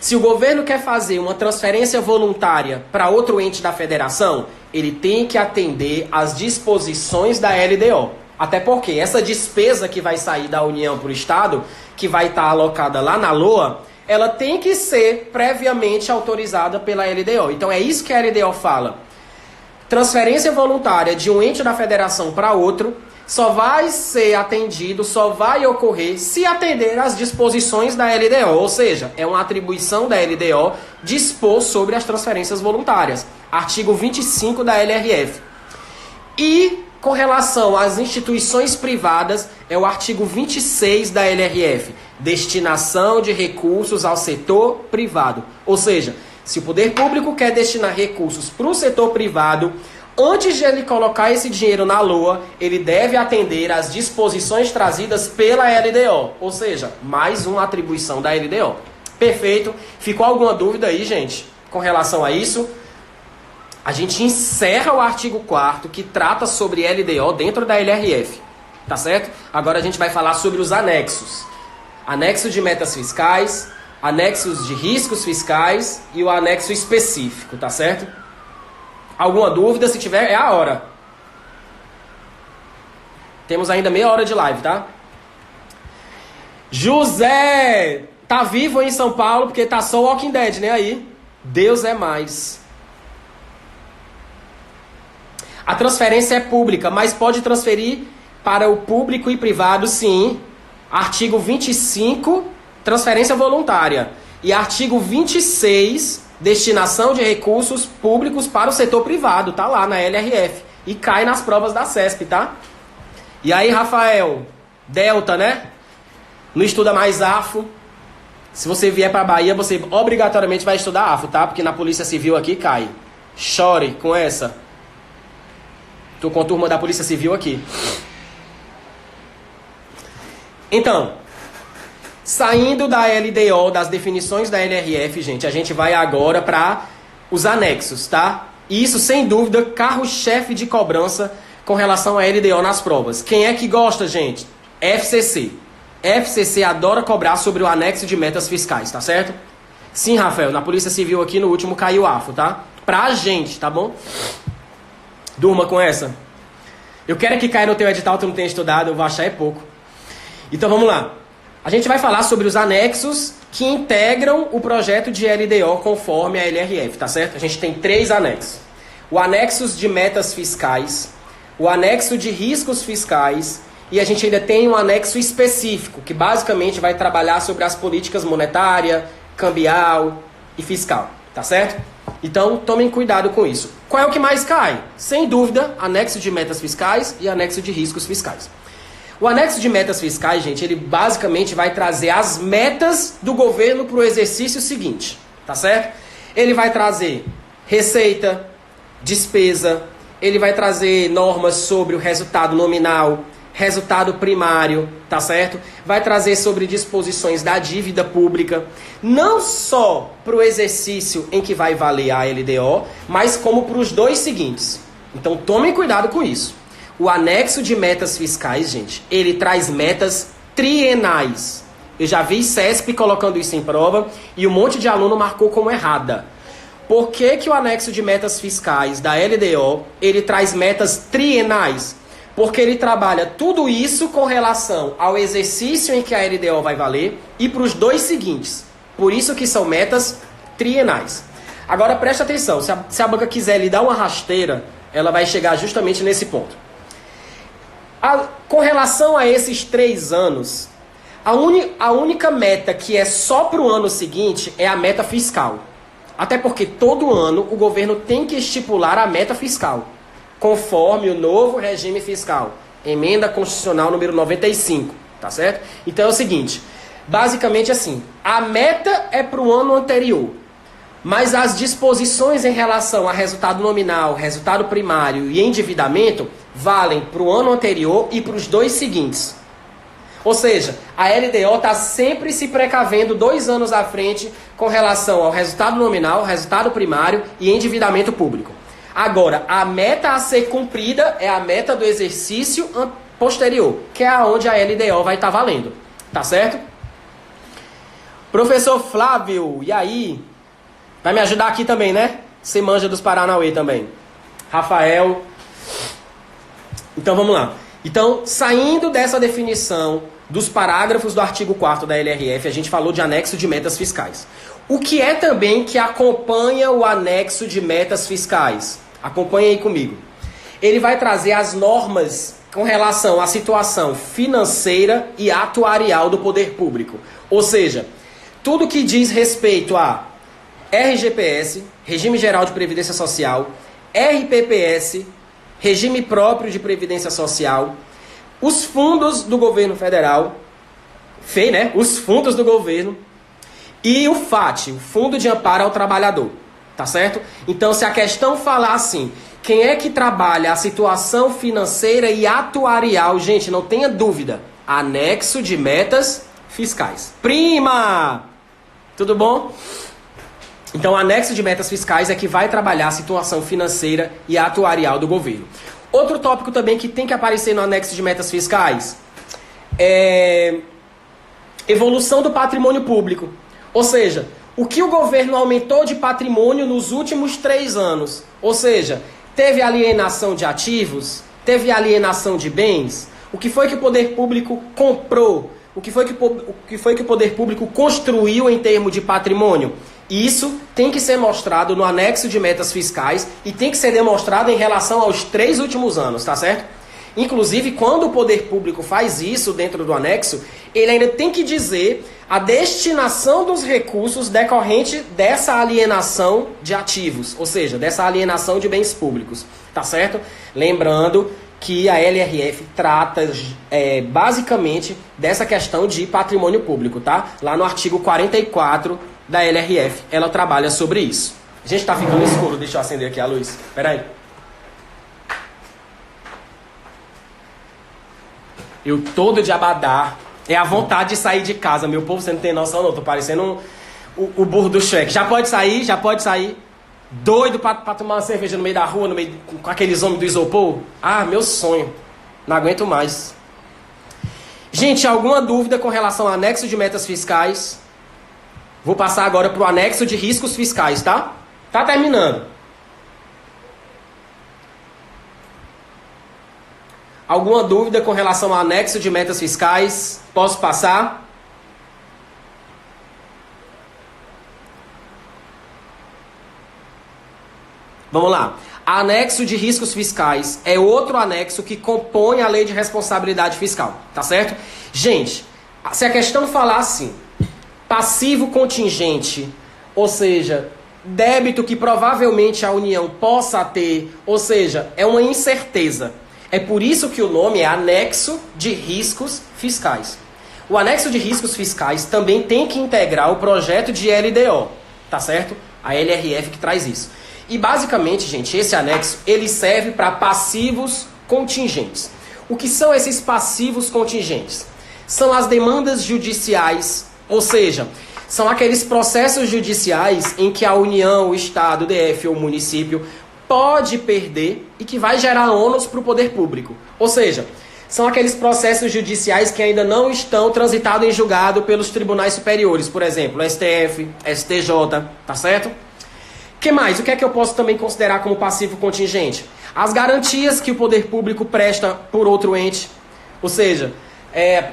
se o governo quer fazer uma transferência voluntária para outro ente da federação, ele tem que atender às disposições da LDO. Até porque essa despesa que vai sair da União para o Estado, que vai estar alocada lá na LOA, ela tem que ser previamente autorizada pela LDO. Então é isso que a LDO fala. Transferência voluntária de um ente da federação para outro só vai ser atendido, só vai ocorrer se atender às disposições da LDO. Ou seja, é uma atribuição da LDO dispor sobre as transferências voluntárias. Artigo 25 da LRF. E com relação às instituições privadas, é o artigo 26 da LRF. Destinação de recursos ao setor privado. Ou seja, se o poder público quer destinar recursos para o setor privado, antes de ele colocar esse dinheiro na LOA, ele deve atender às disposições trazidas pela LDO. Ou seja, mais uma atribuição da LDO. Perfeito? Ficou alguma dúvida aí, gente, com relação a isso? A gente encerra o artigo 4º, que trata sobre LDO dentro da LRF. Tá certo? Agora a gente vai falar sobre os anexos. Anexo de metas fiscais, anexos de riscos fiscais e o anexo específico, tá certo? Alguma dúvida? Se tiver, é a hora. Temos ainda meia hora de live, tá? José! Tá vivo em São Paulo porque tá só Walking Dead, né? Aí. Deus é mais. A transferência é pública, mas pode transferir para o público e privado, sim. Artigo 25, transferência voluntária. E artigo 26, destinação de recursos públicos para o setor privado. Tá lá na LRF. E cai nas provas da CESP, tá? E aí, Rafael? Delta, né? Não estuda mais AFO. Se você vier para Bahia, você obrigatoriamente vai estudar AFO, tá? Porque na Polícia Civil aqui cai. Chore com essa. Tô com a turma da Polícia Civil aqui. Então, saindo da LDO, das definições da LRF, gente, a gente vai agora para os anexos, tá? E isso, sem dúvida, carro-chefe de cobrança com relação à LDO nas provas. Quem é que gosta, gente? FCC. FCC adora cobrar sobre o anexo de metas fiscais, tá certo? Sim, Rafael, na Polícia Civil aqui no último caiu AFO, tá? Pra gente, tá bom? Durma com essa. Eu quero que caia no teu edital, tu não tenha estudado, eu vou achar é pouco. Então vamos lá. A gente vai falar sobre os anexos que integram o projeto de LDO conforme a LRF, tá certo? A gente tem 3 anexos. O anexo de metas fiscais, o anexo de riscos fiscais e a gente ainda tem um anexo específico, que basicamente vai trabalhar sobre as políticas monetária, cambial e fiscal, tá certo? Então, tomem cuidado com isso. Qual é o que mais cai? Sem dúvida, anexo de metas fiscais e anexo de riscos fiscais. O anexo de metas fiscais, gente, ele basicamente vai trazer as metas do governo para o exercício seguinte, tá certo? Ele vai trazer receita, despesa, ele vai trazer normas sobre o resultado nominal, resultado primário, tá certo? Vai trazer sobre disposições da dívida pública, não só para o exercício em que vai valer a LDO, mas como para os 2 seguintes. Então tomem cuidado com isso. O anexo de metas fiscais, gente, ele traz metas trienais. Eu já vi CESP colocando isso em prova e um monte de aluno marcou como errada. Por que que o anexo de metas fiscais da LDO, ele traz metas trienais? Porque ele trabalha tudo isso com relação ao exercício em que a LDO vai valer e para os 2 seguintes. Por isso que são metas trienais. Agora preste atenção, se a banca quiser lhe dar uma rasteira, ela vai chegar justamente nesse ponto. Com relação a esses 3 anos, a única meta que é só para o ano seguinte é a meta fiscal. Até porque todo ano o governo tem que estipular a meta fiscal, conforme o novo regime fiscal, emenda constitucional número 95, tá certo? Então é o seguinte, basicamente assim, a meta é para o ano anterior, mas as disposições em relação a resultado nominal, resultado primário e endividamento valem para o ano anterior e para os 2 seguintes. Ou seja, a LDO está sempre se precavendo 2 anos à frente com relação ao resultado nominal, resultado primário e endividamento público. Agora, a meta a ser cumprida é a meta do exercício posterior, que é aonde a LDO vai estar valendo. Tá certo? Professor Flávio, e aí? Vai me ajudar aqui também, né? Você manja dos Paranauê também. Rafael. Então, vamos lá. Então, saindo dessa definição dos parágrafos do artigo 4º da LRF, a gente falou de anexo de metas fiscais. O que é também que acompanha o anexo de metas fiscais? Acompanha aí comigo. Ele vai trazer as normas com relação à situação financeira e atuarial do poder público. Ou seja, tudo que diz respeito a RGPS, Regime Geral de Previdência Social, RPPS, Regime Próprio de Previdência Social, os fundos do governo federal, os fundos do governo, e o FAT, o Fundo de Amparo ao Trabalhador, tá certo? Então, se a questão falar assim, quem é que trabalha a situação financeira e atuarial, gente, não tenha dúvida, anexo de metas fiscais. Prima! Tudo bom? Então, o anexo de metas fiscais é que vai trabalhar a situação financeira e atuarial do governo. Outro tópico também que tem que aparecer no anexo de metas fiscais é evolução do patrimônio público. Ou seja, o que o governo aumentou de patrimônio nos últimos 3 anos. Ou seja, teve alienação de ativos, teve alienação de bens, o que foi que o poder público comprou, o que foi que o poder público construiu em termos de patrimônio. Isso tem que ser mostrado no anexo de metas fiscais e tem que ser demonstrado em relação aos 3 últimos anos, tá certo? Inclusive, quando o poder público faz isso dentro do anexo, ele ainda tem que dizer a destinação dos recursos decorrente dessa alienação de ativos, ou seja, dessa alienação de bens públicos, tá certo? Lembrando que a LRF trata basicamente dessa questão de patrimônio público, tá? Lá no artigo 44 da LRF, ela trabalha sobre isso. A gente tá ficando escuro, deixa eu acender aqui a luz. Pera aí. Eu todo de abadá. É a vontade de sair de casa, meu povo, você não tem noção não. Tô parecendo o burro do Shrek. Já pode sair, já pode sair. Doido pra tomar uma cerveja no meio da rua, com aqueles homens do isopor. Ah, meu sonho. Não aguento mais. Gente, alguma dúvida com relação ao anexo de metas fiscais? Vou passar agora pro anexo de riscos fiscais, tá? Tá terminando. Alguma dúvida com relação ao anexo de metas fiscais? Posso passar? Vamos lá. Anexo de riscos fiscais é outro anexo que compõe a Lei de Responsabilidade Fiscal, tá certo? Gente, se a questão falar assim, passivo contingente, ou seja, débito que provavelmente a União possa ter, ou seja, é uma incerteza. É por isso que o nome é anexo de riscos fiscais. O anexo de riscos fiscais também tem que integrar o projeto de LDO, tá certo? A LRF que traz isso. E basicamente, gente, esse anexo ele serve para passivos contingentes. O que são esses passivos contingentes? São as demandas judiciais, ou seja, são aqueles processos judiciais em que a União, o Estado, o DF ou o município pode perder e que vai gerar ônus para o poder público. Ou seja, são aqueles processos judiciais que ainda não estão transitados em julgado pelos tribunais superiores, por exemplo, STF, STJ, tá certo? Que mais? O que é que eu posso também considerar como passivo contingente? As garantias que o poder público presta por outro ente. Ou seja,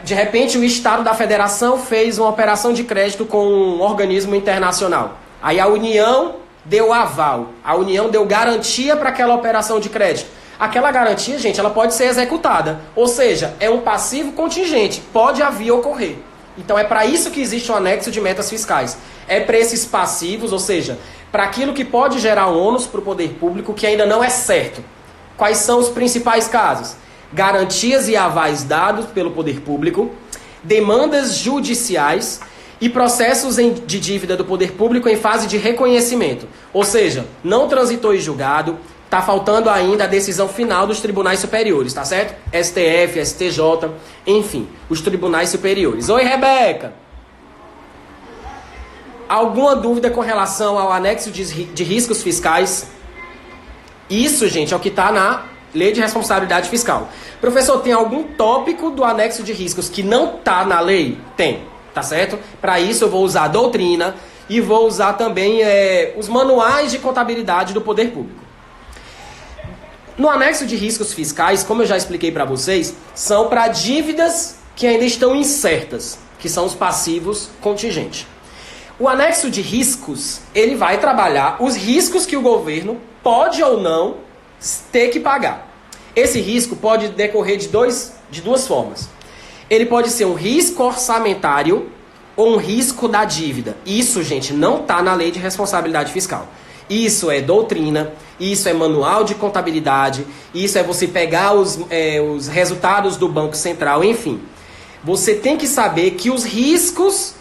de repente o Estado da Federação fez uma operação de crédito com um organismo internacional. Aí a União deu aval, a União deu garantia para aquela operação de crédito. Aquela garantia, gente, ela pode ser executada. Ou seja, é um passivo contingente, pode vir ocorrer. Então é para isso que existe o anexo de metas fiscais. É para esses passivos, ou seja, para aquilo que pode gerar ônus para o poder público que ainda não é certo. Quais são os principais casos? Garantias e avais dados pelo poder público, demandas judiciais e processos de dívida do poder público em fase de reconhecimento. Ou seja, não transitou em julgado, está faltando ainda a decisão final dos tribunais superiores, tá certo? STF, STJ, enfim, os tribunais superiores. Oi, Rebeca! Alguma dúvida com relação ao anexo de riscos fiscais? Isso, gente, é o que está na Lei de Responsabilidade Fiscal. Professor, tem algum tópico do anexo de riscos que não está na lei? Tem, tá certo? Para isso eu vou usar a doutrina e vou usar também os manuais de contabilidade do poder público. No anexo de riscos fiscais, como eu já expliquei para vocês, são para dívidas que ainda estão incertas, que são os passivos contingentes. O anexo de riscos, ele vai trabalhar os riscos que o governo pode ou não ter que pagar. Esse risco pode decorrer de duas formas. Ele pode ser um risco orçamentário ou um risco da dívida. Isso, gente, não está na Lei de Responsabilidade Fiscal. Isso é doutrina, isso é manual de contabilidade, isso é você pegar os resultados do Banco Central, enfim. Você tem que saber que os riscos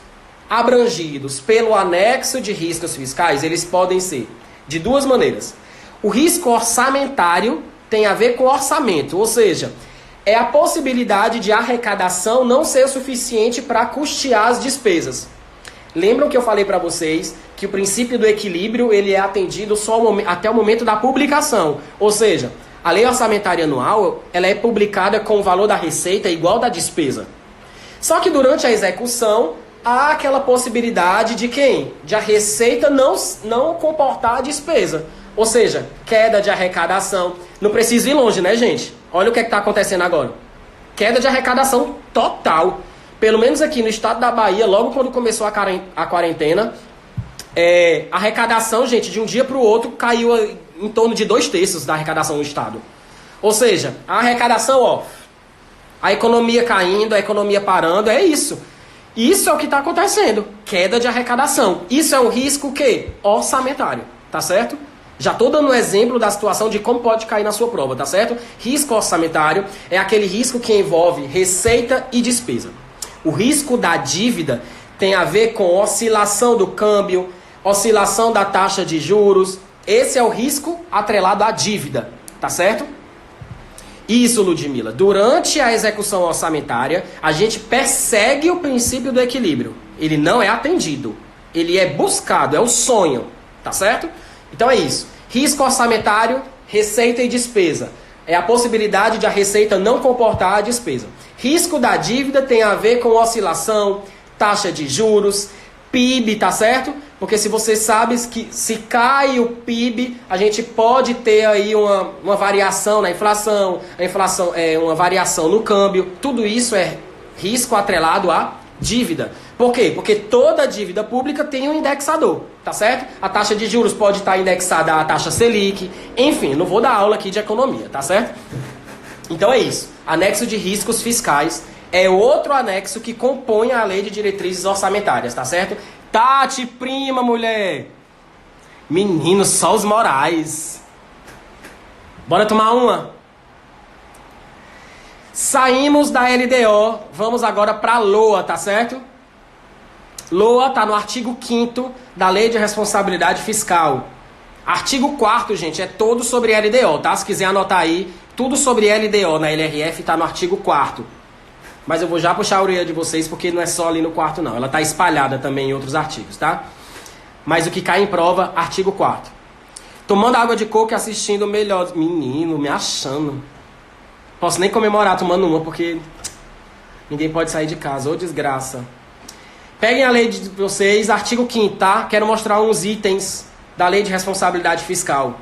abrangidos pelo anexo de riscos fiscais, eles podem ser de duas maneiras. O risco orçamentário tem a ver com orçamento, ou seja, é a possibilidade de arrecadação não ser suficiente para custear as despesas. Lembram que eu falei para vocês que o princípio do equilíbrio ele é atendido só até o momento da publicação. Ou seja, a lei orçamentária anual ela é publicada com o valor da receita igual da despesa. Só que durante a execução há aquela possibilidade de quem? De a receita não comportar a despesa. Ou seja, queda de arrecadação. Não precisa ir longe, né, gente? Olha o que está acontecendo agora. Queda de arrecadação total. Pelo menos aqui no estado da Bahia, logo quando começou a quarentena, a arrecadação, gente, de um dia para o outro, caiu em torno de 2/3 da arrecadação no estado. Ou seja, a arrecadação, a economia caindo, a economia parando, é isso. Isso é o que está acontecendo. Queda de arrecadação. Isso é um risco o quê? Orçamentário, tá certo? Já estou dando um exemplo da situação de como pode cair na sua prova, tá certo? Risco orçamentário é aquele risco que envolve receita e despesa. O risco da dívida tem a ver com oscilação do câmbio, oscilação da taxa de juros. Esse é o risco atrelado à dívida, tá certo? Isso, Ludmila. Durante a execução orçamentária, a gente persegue o princípio do equilíbrio. Ele não é atendido. Ele é buscado, é o sonho, tá certo? Então é isso. Risco orçamentário, receita e despesa. É a possibilidade de a receita não comportar a despesa. Risco da dívida tem a ver com oscilação, taxa de juros, PIB, tá certo? Porque se você sabe que se cai o PIB, a gente pode ter aí uma variação na inflação, a inflação é uma variação no câmbio. Tudo isso é risco atrelado à dívida. Por quê? Porque toda dívida pública tem um indexador, tá certo? A taxa de juros pode estar indexada à taxa Selic, enfim, não vou dar aula aqui de economia, tá certo? Então é isso. Anexo de riscos fiscais é outro anexo que compõe a Lei de Diretrizes Orçamentárias, tá certo? Tati, prima, mulher! Menino, só os morais. Bora tomar uma? Saímos da LDO, vamos agora para a LOA, tá certo? LOA está no artigo 5º da Lei de Responsabilidade Fiscal. Artigo 4º, gente, é todo sobre LDO, tá? Se quiser anotar aí, tudo sobre LDO na LRF está no artigo 4º. Mas eu vou já puxar a orelha de vocês, porque não é só ali no 4º, não. Ela está espalhada também em outros artigos, tá? Mas o que cai em prova, artigo 4º. Tomando água de coco e assistindo melhor... Menino, me achando. Posso nem comemorar tomando uma, porque ninguém pode sair de casa. Ô, desgraça. Peguem a lei de vocês, artigo 5º, tá? Quero mostrar uns itens da Lei de Responsabilidade Fiscal.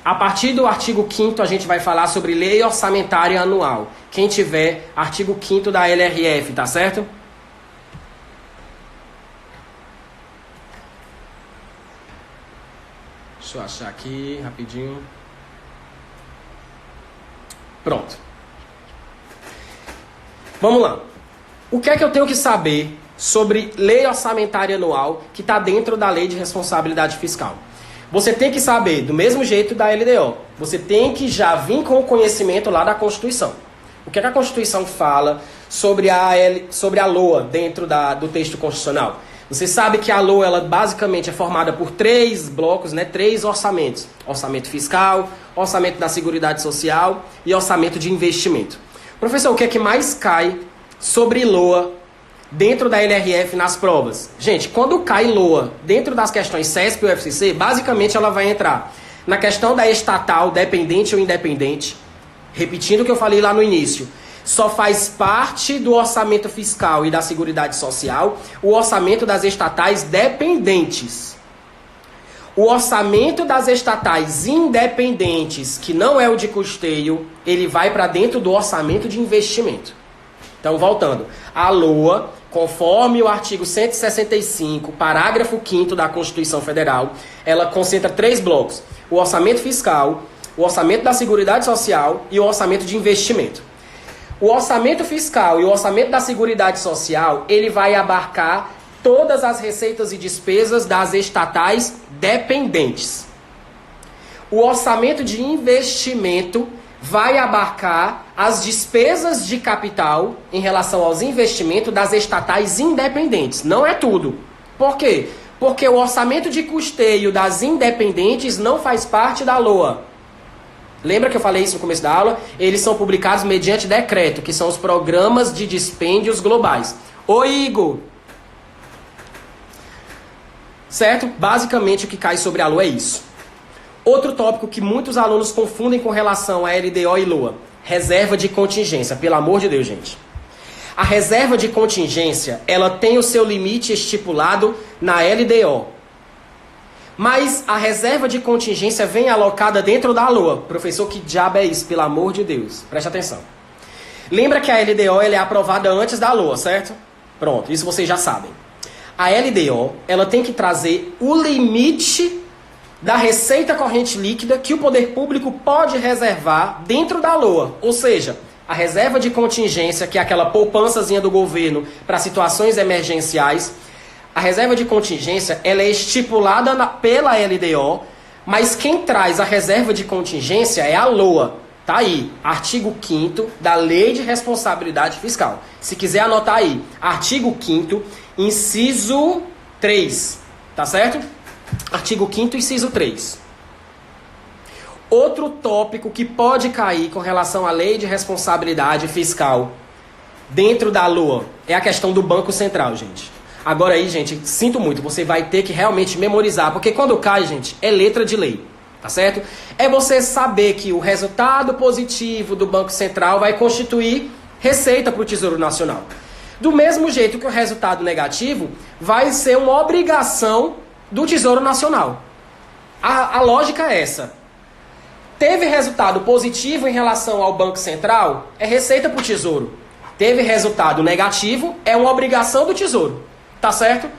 A partir do artigo 5º, a gente vai falar sobre lei orçamentária anual. Quem tiver, artigo 5º da LRF, tá certo? Deixa eu achar aqui, rapidinho. Pronto. Vamos lá. O que é que eu tenho que saber sobre lei orçamentária anual que está dentro da Lei de Responsabilidade Fiscal? Você tem que saber, do mesmo jeito da LDO, você tem que já vir com o conhecimento lá da Constituição. O que é que a Constituição fala sobre a LOA dentro do texto constitucional? Você sabe que a LOA ela basicamente é formada por 3 blocos, né, 3 orçamentos. Orçamento fiscal, orçamento da Seguridade Social e orçamento de investimento. Professor, o que é que mais cai sobre LOA dentro da LRF nas provas? Gente, quando cai LOA dentro das questões CESP e UFCC, basicamente ela vai entrar na questão da estatal, dependente ou independente. Repetindo o que eu falei lá no início, só faz parte do orçamento fiscal e da Seguridade Social o orçamento das estatais dependentes. O orçamento das estatais independentes, que não é o de custeio, ele vai para dentro do orçamento de investimento. Então, voltando. A LOA, conforme o artigo 165, parágrafo 5º da Constituição Federal, ela concentra 3 blocos. O orçamento fiscal, o orçamento da Seguridade Social e o orçamento de investimento. O orçamento fiscal e o orçamento da Seguridade Social, ele vai abarcar todas as receitas e despesas das estatais dependentes. O orçamento de investimento vai abarcar as despesas de capital em relação aos investimentos das estatais independentes. Não é tudo. Por quê? Porque o orçamento de custeio das independentes não faz parte da LOA. Lembra que eu falei isso no começo da aula? Eles são publicados mediante decreto, que são os programas de dispêndios globais. Oi, Igor! Certo? Basicamente o que cai sobre a LOA é isso. Outro tópico que muitos alunos confundem com relação a LDO e LOA. Reserva de contingência. Pelo amor de Deus, gente. A reserva de contingência, ela tem o seu limite estipulado na LDO. Mas a reserva de contingência vem alocada dentro da LOA. Professor, que diabo é isso? Pelo amor de Deus. Preste atenção. Lembra que a LDO ela é aprovada antes da LOA, certo? Pronto, isso vocês já sabem. A LDO, ela tem que trazer o limite da receita corrente líquida que o poder público pode reservar dentro da LOA. Ou seja, a reserva de contingência, que é aquela poupançazinha do governo para situações emergenciais, a reserva de contingência ela é estipulada pela LDO, mas quem traz a reserva de contingência é a LOA. Tá aí, artigo 5º da Lei de Responsabilidade Fiscal. Se quiser anotar aí, artigo 5º, inciso 3, tá certo? Artigo 5º, inciso 3. Outro tópico que pode cair com relação à Lei de Responsabilidade Fiscal dentro da LOA é a questão do Banco Central, gente. Agora aí, gente, sinto muito, você vai ter que realmente memorizar, porque quando cai, gente, é letra de lei. Tá certo? É você saber que o resultado positivo do Banco Central vai constituir receita para o Tesouro Nacional. Do mesmo jeito que o resultado negativo vai ser uma obrigação do Tesouro Nacional. A lógica é essa. Teve resultado positivo em relação ao Banco Central, é receita para o Tesouro. Teve resultado negativo, é uma obrigação do Tesouro. Tá certo?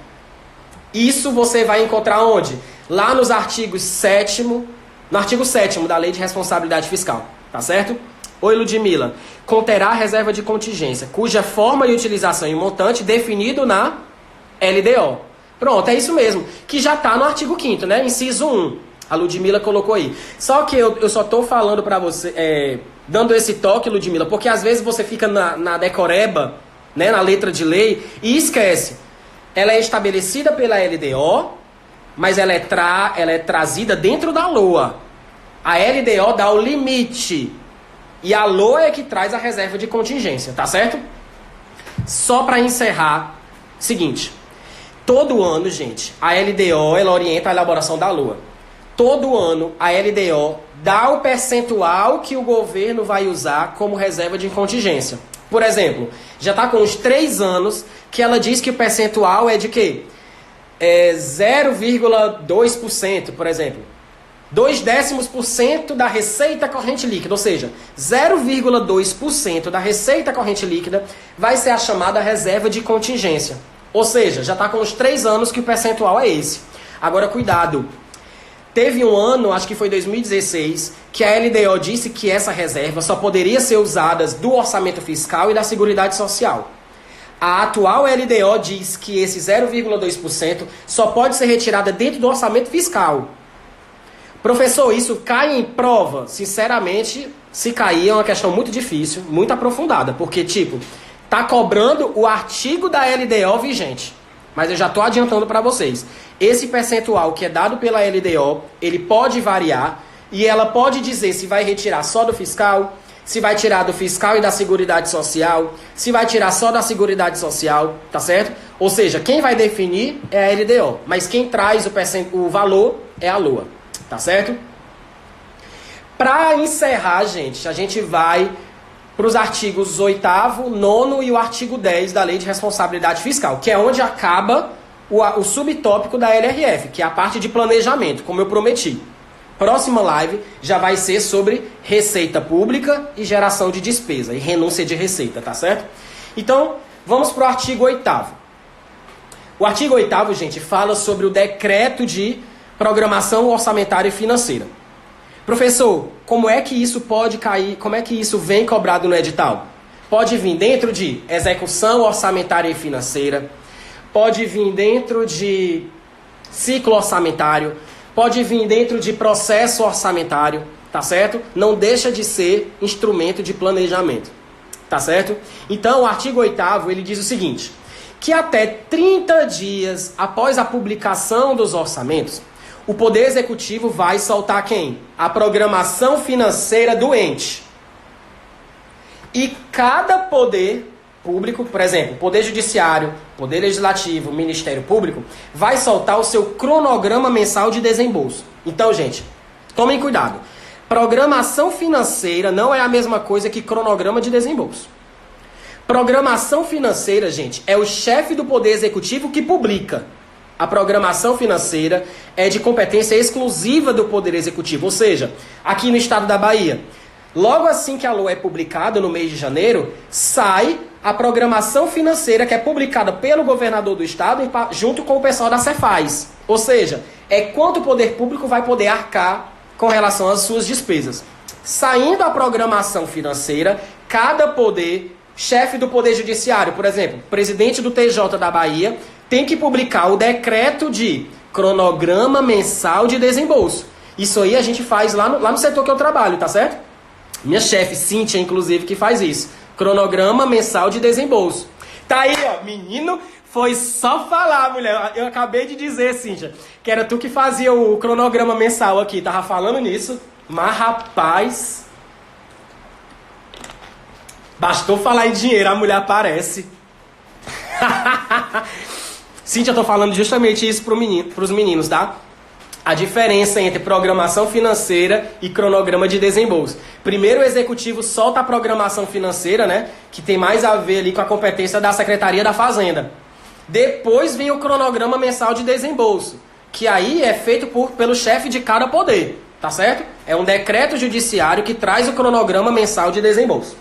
Isso você vai encontrar onde? Lá nos artigos 7º, no artigo 7º da Lei de Responsabilidade Fiscal, tá certo? Oi, Ludmila. Conterá reserva de contingência, cuja forma e utilização e montante definido na LDO. Pronto, é isso mesmo, que já tá no artigo 5º, né? Inciso 1. A Ludmila colocou aí. Só que eu só tô falando pra você, dando esse toque, Ludmila, porque às vezes você fica na decoreba, né, na letra de lei, e esquece. Ela é estabelecida pela LDO, mas ela é trazida dentro da LOA. A LDO dá o limite. E a LOA é que traz a reserva de contingência, tá certo? Só para encerrar, seguinte. Todo ano, gente, a LDO ela orienta a elaboração da LOA. Todo ano, a LDO dá o percentual que o governo vai usar como reserva de contingência. Por exemplo, já está com uns 3 anos que ela diz que o percentual é de quê? 0,2%, por exemplo. 0,2% da receita corrente líquida, ou seja, 0,2% da receita corrente líquida vai ser a chamada reserva de contingência. Ou seja, já está com uns 3 anos que o percentual é esse. Agora, cuidado. Teve um ano, acho que foi 2016, que a LDO disse que essa reserva só poderia ser usada do orçamento fiscal e da Seguridade Social. A atual LDO diz que esse 0,2% só pode ser retirada dentro do orçamento fiscal. Professor, isso cai em prova? Sinceramente, se cair é uma questão muito difícil, muito aprofundada, porque, tipo, tá cobrando o artigo da LDO vigente. Mas eu já estou adiantando para vocês. Esse percentual que é dado pela LDO, ele pode variar e ela pode dizer se vai retirar só do fiscal, se vai tirar do fiscal e da Seguridade Social, se vai tirar só da Seguridade Social, tá certo? Ou seja, quem vai definir é a LDO, mas quem traz o valor é a LOA, tá certo? Para encerrar, gente, a gente vai para os artigos 8º, 9º e o artigo 10 da Lei de Responsabilidade Fiscal, que é onde acaba o subtópico da LRF, que é a parte de planejamento, como eu prometi. Próxima live já vai ser sobre receita pública e geração de despesa e renúncia de receita, tá certo? Então, vamos para o artigo 8º. O artigo 8º, gente, fala sobre o decreto de programação orçamentária e financeira. Professor, como é que isso pode cair, como é que isso vem cobrado no edital? Pode vir dentro de execução orçamentária e financeira, pode vir dentro de ciclo orçamentário, pode vir dentro de processo orçamentário, tá certo? Não deixa de ser instrumento de planejamento, tá certo? Então, o artigo 8º, ele diz o seguinte, que até 30 dias após a publicação dos orçamentos, o Poder Executivo vai soltar quem? A programação financeira do ente. E cada poder público, por exemplo, Poder Judiciário, Poder Legislativo, Ministério Público, vai soltar o seu cronograma mensal de desembolso. Então, gente, tomem cuidado. Programação financeira não é a mesma coisa que cronograma de desembolso. Programação financeira, gente, é o chefe do Poder Executivo que publica. A programação financeira é de competência exclusiva do Poder Executivo. Ou seja, aqui no estado da Bahia, logo assim que a LOA é publicada, no mês de janeiro, sai a programação financeira que é publicada pelo governador do estado junto com o pessoal da Cefaz. Ou seja, é quanto o poder público vai poder arcar com relação às suas despesas. Saindo a programação financeira, cada poder, chefe do Poder Judiciário, por exemplo, presidente do TJ da Bahia, tem que publicar o decreto de cronograma mensal de desembolso. Isso aí a gente faz lá no setor que eu trabalho, tá certo? Minha chefe, Cíntia, inclusive, que faz isso. Cronograma mensal de desembolso. Tá aí, ó, menino, foi só falar, mulher. Eu acabei de dizer, Cíntia, que era tu que fazia o cronograma mensal aqui. Tava falando nisso, mas rapaz... Bastou falar em dinheiro, a mulher aparece. Cíntia, eu tô falando justamente isso pros meninos, tá? A diferença entre programação financeira e cronograma de desembolso. Primeiro o executivo solta a programação financeira, né? Que tem mais a ver ali com a competência da Secretaria da Fazenda. Depois vem o cronograma mensal de desembolso, que aí é feito pelo chefe de cada poder, tá certo? É um decreto judiciário que traz o cronograma mensal de desembolso.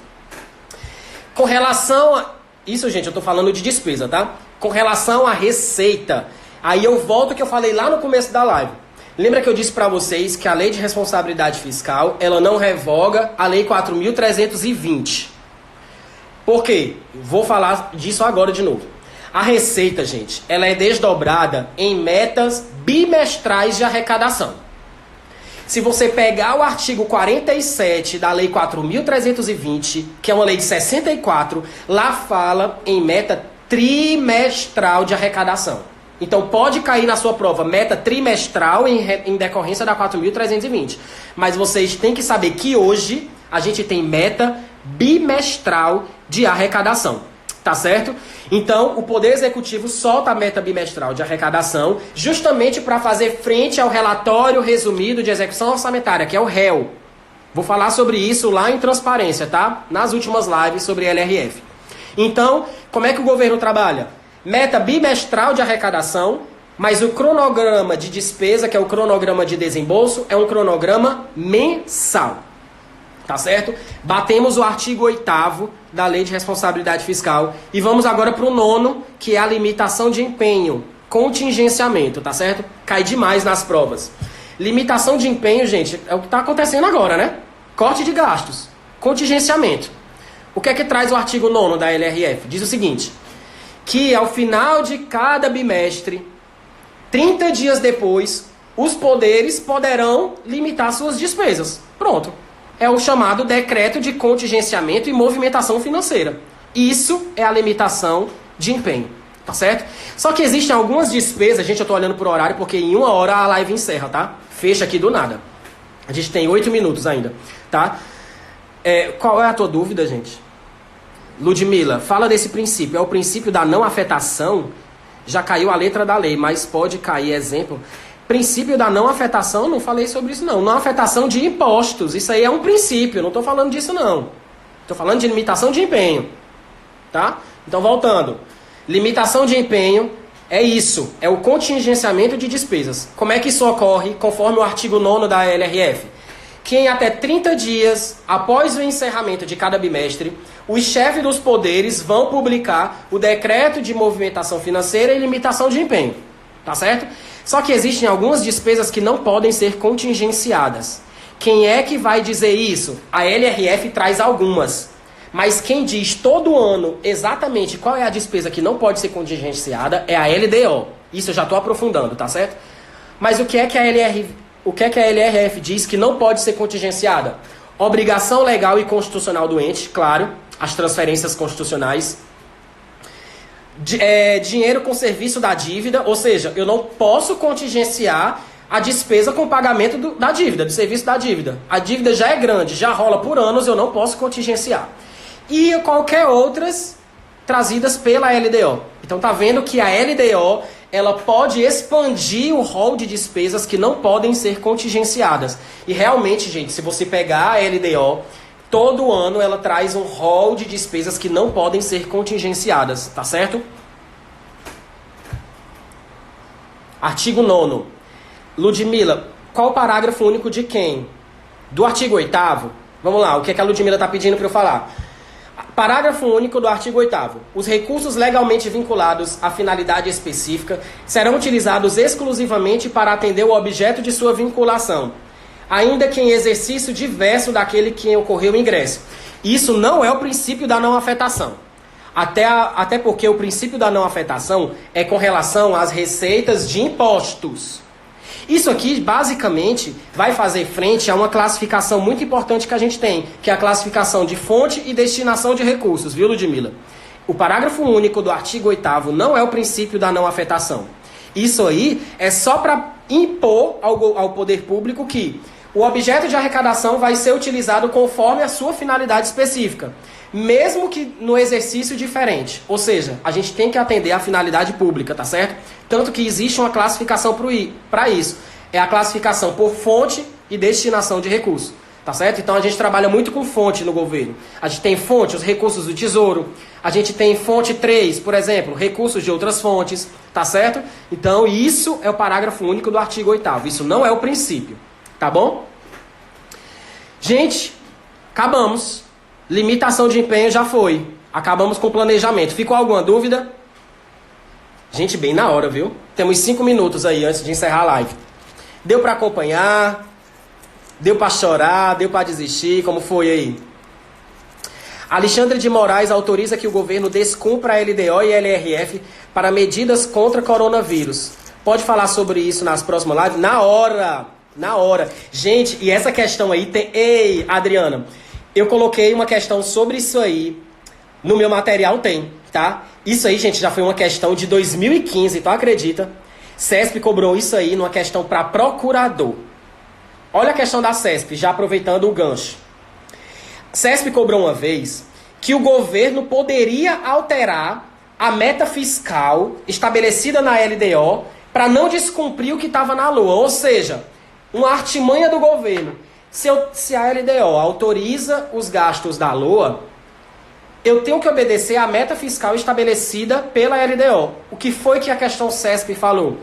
Com relação a... Isso, gente, eu tô falando de despesa, tá? Com relação à receita, aí eu volto ao que eu falei lá no começo da live. Lembra que eu disse para vocês que a Lei de Responsabilidade Fiscal, ela não revoga a Lei 4.320. Por quê? Vou falar disso agora de novo. A receita, gente, ela é desdobrada em metas bimestrais de arrecadação. Se você pegar o artigo 47 da Lei 4.320, que é uma lei de 64, lá fala em meta trimestral de arrecadação. Então pode cair na sua prova meta trimestral em decorrência da 4.320. Mas vocês têm que saber que hoje a gente tem meta bimestral de arrecadação. Tá certo? Então, o Poder Executivo solta a meta bimestral de arrecadação justamente para fazer frente ao relatório resumido de execução orçamentária, que é o REL. Vou falar sobre isso lá em transparência, tá? Nas últimas lives sobre LRF. Então, como é que o governo trabalha? Meta bimestral de arrecadação, mas o cronograma de despesa, que é o cronograma de desembolso, é um cronograma mensal. Tá certo? Batemos o artigo 8º da Lei de Responsabilidade Fiscal e vamos agora para o 9º, que é a limitação de empenho, contingenciamento, tá certo? Cai demais nas provas. Limitação de empenho, gente, é o que está acontecendo agora, né? Corte de gastos, contingenciamento. O que é que traz o artigo 9º da LRF? Diz o seguinte, que ao final de cada bimestre, 30 dias depois, os poderes poderão limitar suas despesas. Pronto. É o chamado decreto de contingenciamento e movimentação financeira. Isso é a limitação de empenho, tá certo? Só que existem algumas despesas, gente, eu tô olhando pro horário porque em 1 hora a live encerra, tá? Fecha aqui do nada. A gente tem 8 minutos ainda, tá? Qual é a tua dúvida, gente? Ludmila, fala desse princípio. É o princípio da não afetação. Já caiu a letra da lei, mas pode cair exemplo... Princípio da não afetação, não falei sobre isso não. Não afetação de impostos, isso aí é um princípio, não estou falando disso não. Estou falando de limitação de empenho, tá? Então voltando, limitação de empenho É isso, é o contingenciamento de despesas. Como é que isso ocorre? Conforme o artigo 9º da LRF. Que em até 30 dias após o encerramento de cada bimestre, os chefes dos poderes vão publicar o decreto de movimentação financeira e limitação de empenho. Tá certo? Só que existem algumas despesas que não podem ser contingenciadas. Quem é que vai dizer isso? A LRF traz algumas. Mas quem diz todo ano exatamente qual é a despesa que não pode ser contingenciada é a LDO. Isso eu já estou aprofundando, tá certo? Mas o que é que a LRF diz que não pode ser contingenciada? Obrigação legal e constitucional do ente, claro, as transferências constitucionais. Dinheiro com serviço da dívida, ou seja, eu não posso contingenciar a despesa com o pagamento da dívida, do serviço da dívida. A dívida já é grande, já rola por anos, eu não posso contingenciar. E qualquer outras trazidas pela LDO. Então tá vendo que a LDO ela pode expandir o rol de despesas que não podem ser contingenciadas. E realmente, gente, se você pegar a LDO, todo ano ela traz um rol de despesas que não podem ser contingenciadas, tá certo? Artigo 9º. Ludmila, qual o parágrafo único de quem? Do artigo 8º? Vamos lá, o que é que a Ludmila está pedindo para eu falar? Parágrafo único do artigo 8º. Os recursos legalmente vinculados à finalidade específica serão utilizados exclusivamente para atender o objeto de sua vinculação, ainda que em exercício diverso daquele que ocorreu o ingresso. Isso não é o princípio da não afetação. Até porque o princípio da não afetação é com relação às receitas de impostos. Isso aqui, basicamente, vai fazer frente a uma classificação muito importante que a gente tem, que é a classificação de fonte e destinação de recursos, viu, Ludmila? O parágrafo único do artigo 8º não é o princípio da não afetação. Isso aí é só para impor ao poder público que o objeto de arrecadação vai ser utilizado conforme a sua finalidade específica, mesmo que no exercício diferente. Ou seja, a gente tem que atender à finalidade pública, tá certo? Tanto que existe uma classificação para isso. É a classificação por fonte e destinação de recursos, tá certo? Então a gente trabalha muito com fonte no governo. A gente tem fonte, os recursos do Tesouro. A gente tem fonte 3, por exemplo, recursos de outras fontes, tá certo? Então isso é o parágrafo único do artigo 8º. Isso não é o princípio, tá bom? Gente, acabamos. Limitação de empenho já foi. Acabamos com o planejamento. Ficou alguma dúvida? Gente, bem na hora, viu? Temos 5 minutos aí antes de encerrar a live. Deu para acompanhar? Deu para chorar? Deu para desistir? Como foi aí? Alexandre de Moraes autoriza que o governo descumpra a LDO e a LRF para medidas contra coronavírus. Pode falar sobre isso nas próximas lives? Na hora! Na hora. Gente, e essa questão aí tem... Ei, Adriana, eu coloquei uma questão sobre isso aí. No meu material tem, tá? Isso aí, gente, já foi uma questão de 2015, tu acredita? CESP cobrou isso aí numa questão para procurador. Olha a questão da CESP, já aproveitando o gancho. CESP cobrou uma vez que o governo poderia alterar a meta fiscal estabelecida na LDO para não descumprir o que estava na LOA. Ou seja, uma artimanha do governo. Se a LDO autoriza os gastos da LOA, eu tenho que obedecer à meta fiscal estabelecida pela LDO. O que foi que a questão CESP falou?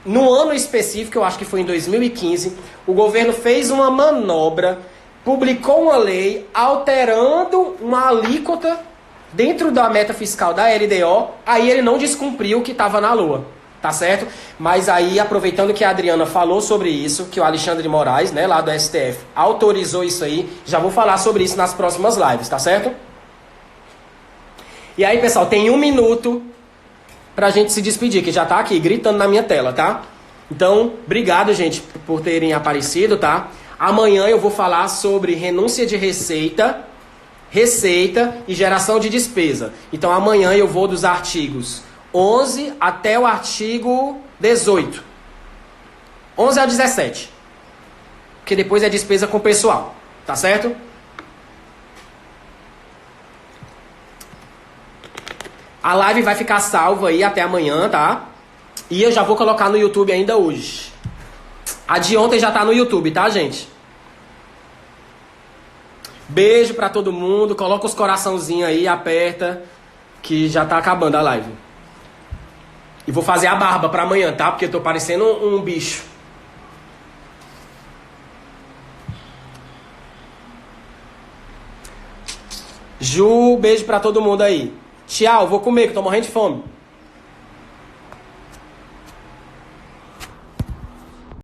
No ano específico, eu acho que foi em 2015, o governo fez uma manobra, publicou uma lei alterando uma alíquota dentro da meta fiscal da LDO, aí ele não descumpriu o que estava na LOA, tá certo? Mas aí, aproveitando que a Adriana falou sobre isso, que o Alexandre de Moraes, né, lá do STF, autorizou isso aí, já vou falar sobre isso nas próximas lives, tá certo? E aí, pessoal, tem 1 minuto pra gente se despedir, que já tá aqui, gritando na minha tela, tá? Então, obrigado, gente, por terem aparecido, tá? Amanhã eu vou falar sobre renúncia de receita e geração de despesa. Então, amanhã eu vou dos artigos 11 até o artigo 18. 11 a 17. Porque depois é despesa com pessoal, tá certo? A live vai ficar salva aí até amanhã, tá? E eu já vou colocar no YouTube ainda hoje. A de ontem já tá no YouTube, tá, gente? Beijo pra todo mundo. Coloca os coraçãozinhos aí, aperta, que já tá acabando a live. E vou fazer a barba pra amanhã, tá? Porque eu tô parecendo um bicho. Ju, beijo pra todo mundo aí. Tchau, vou comer que eu tô morrendo de fome.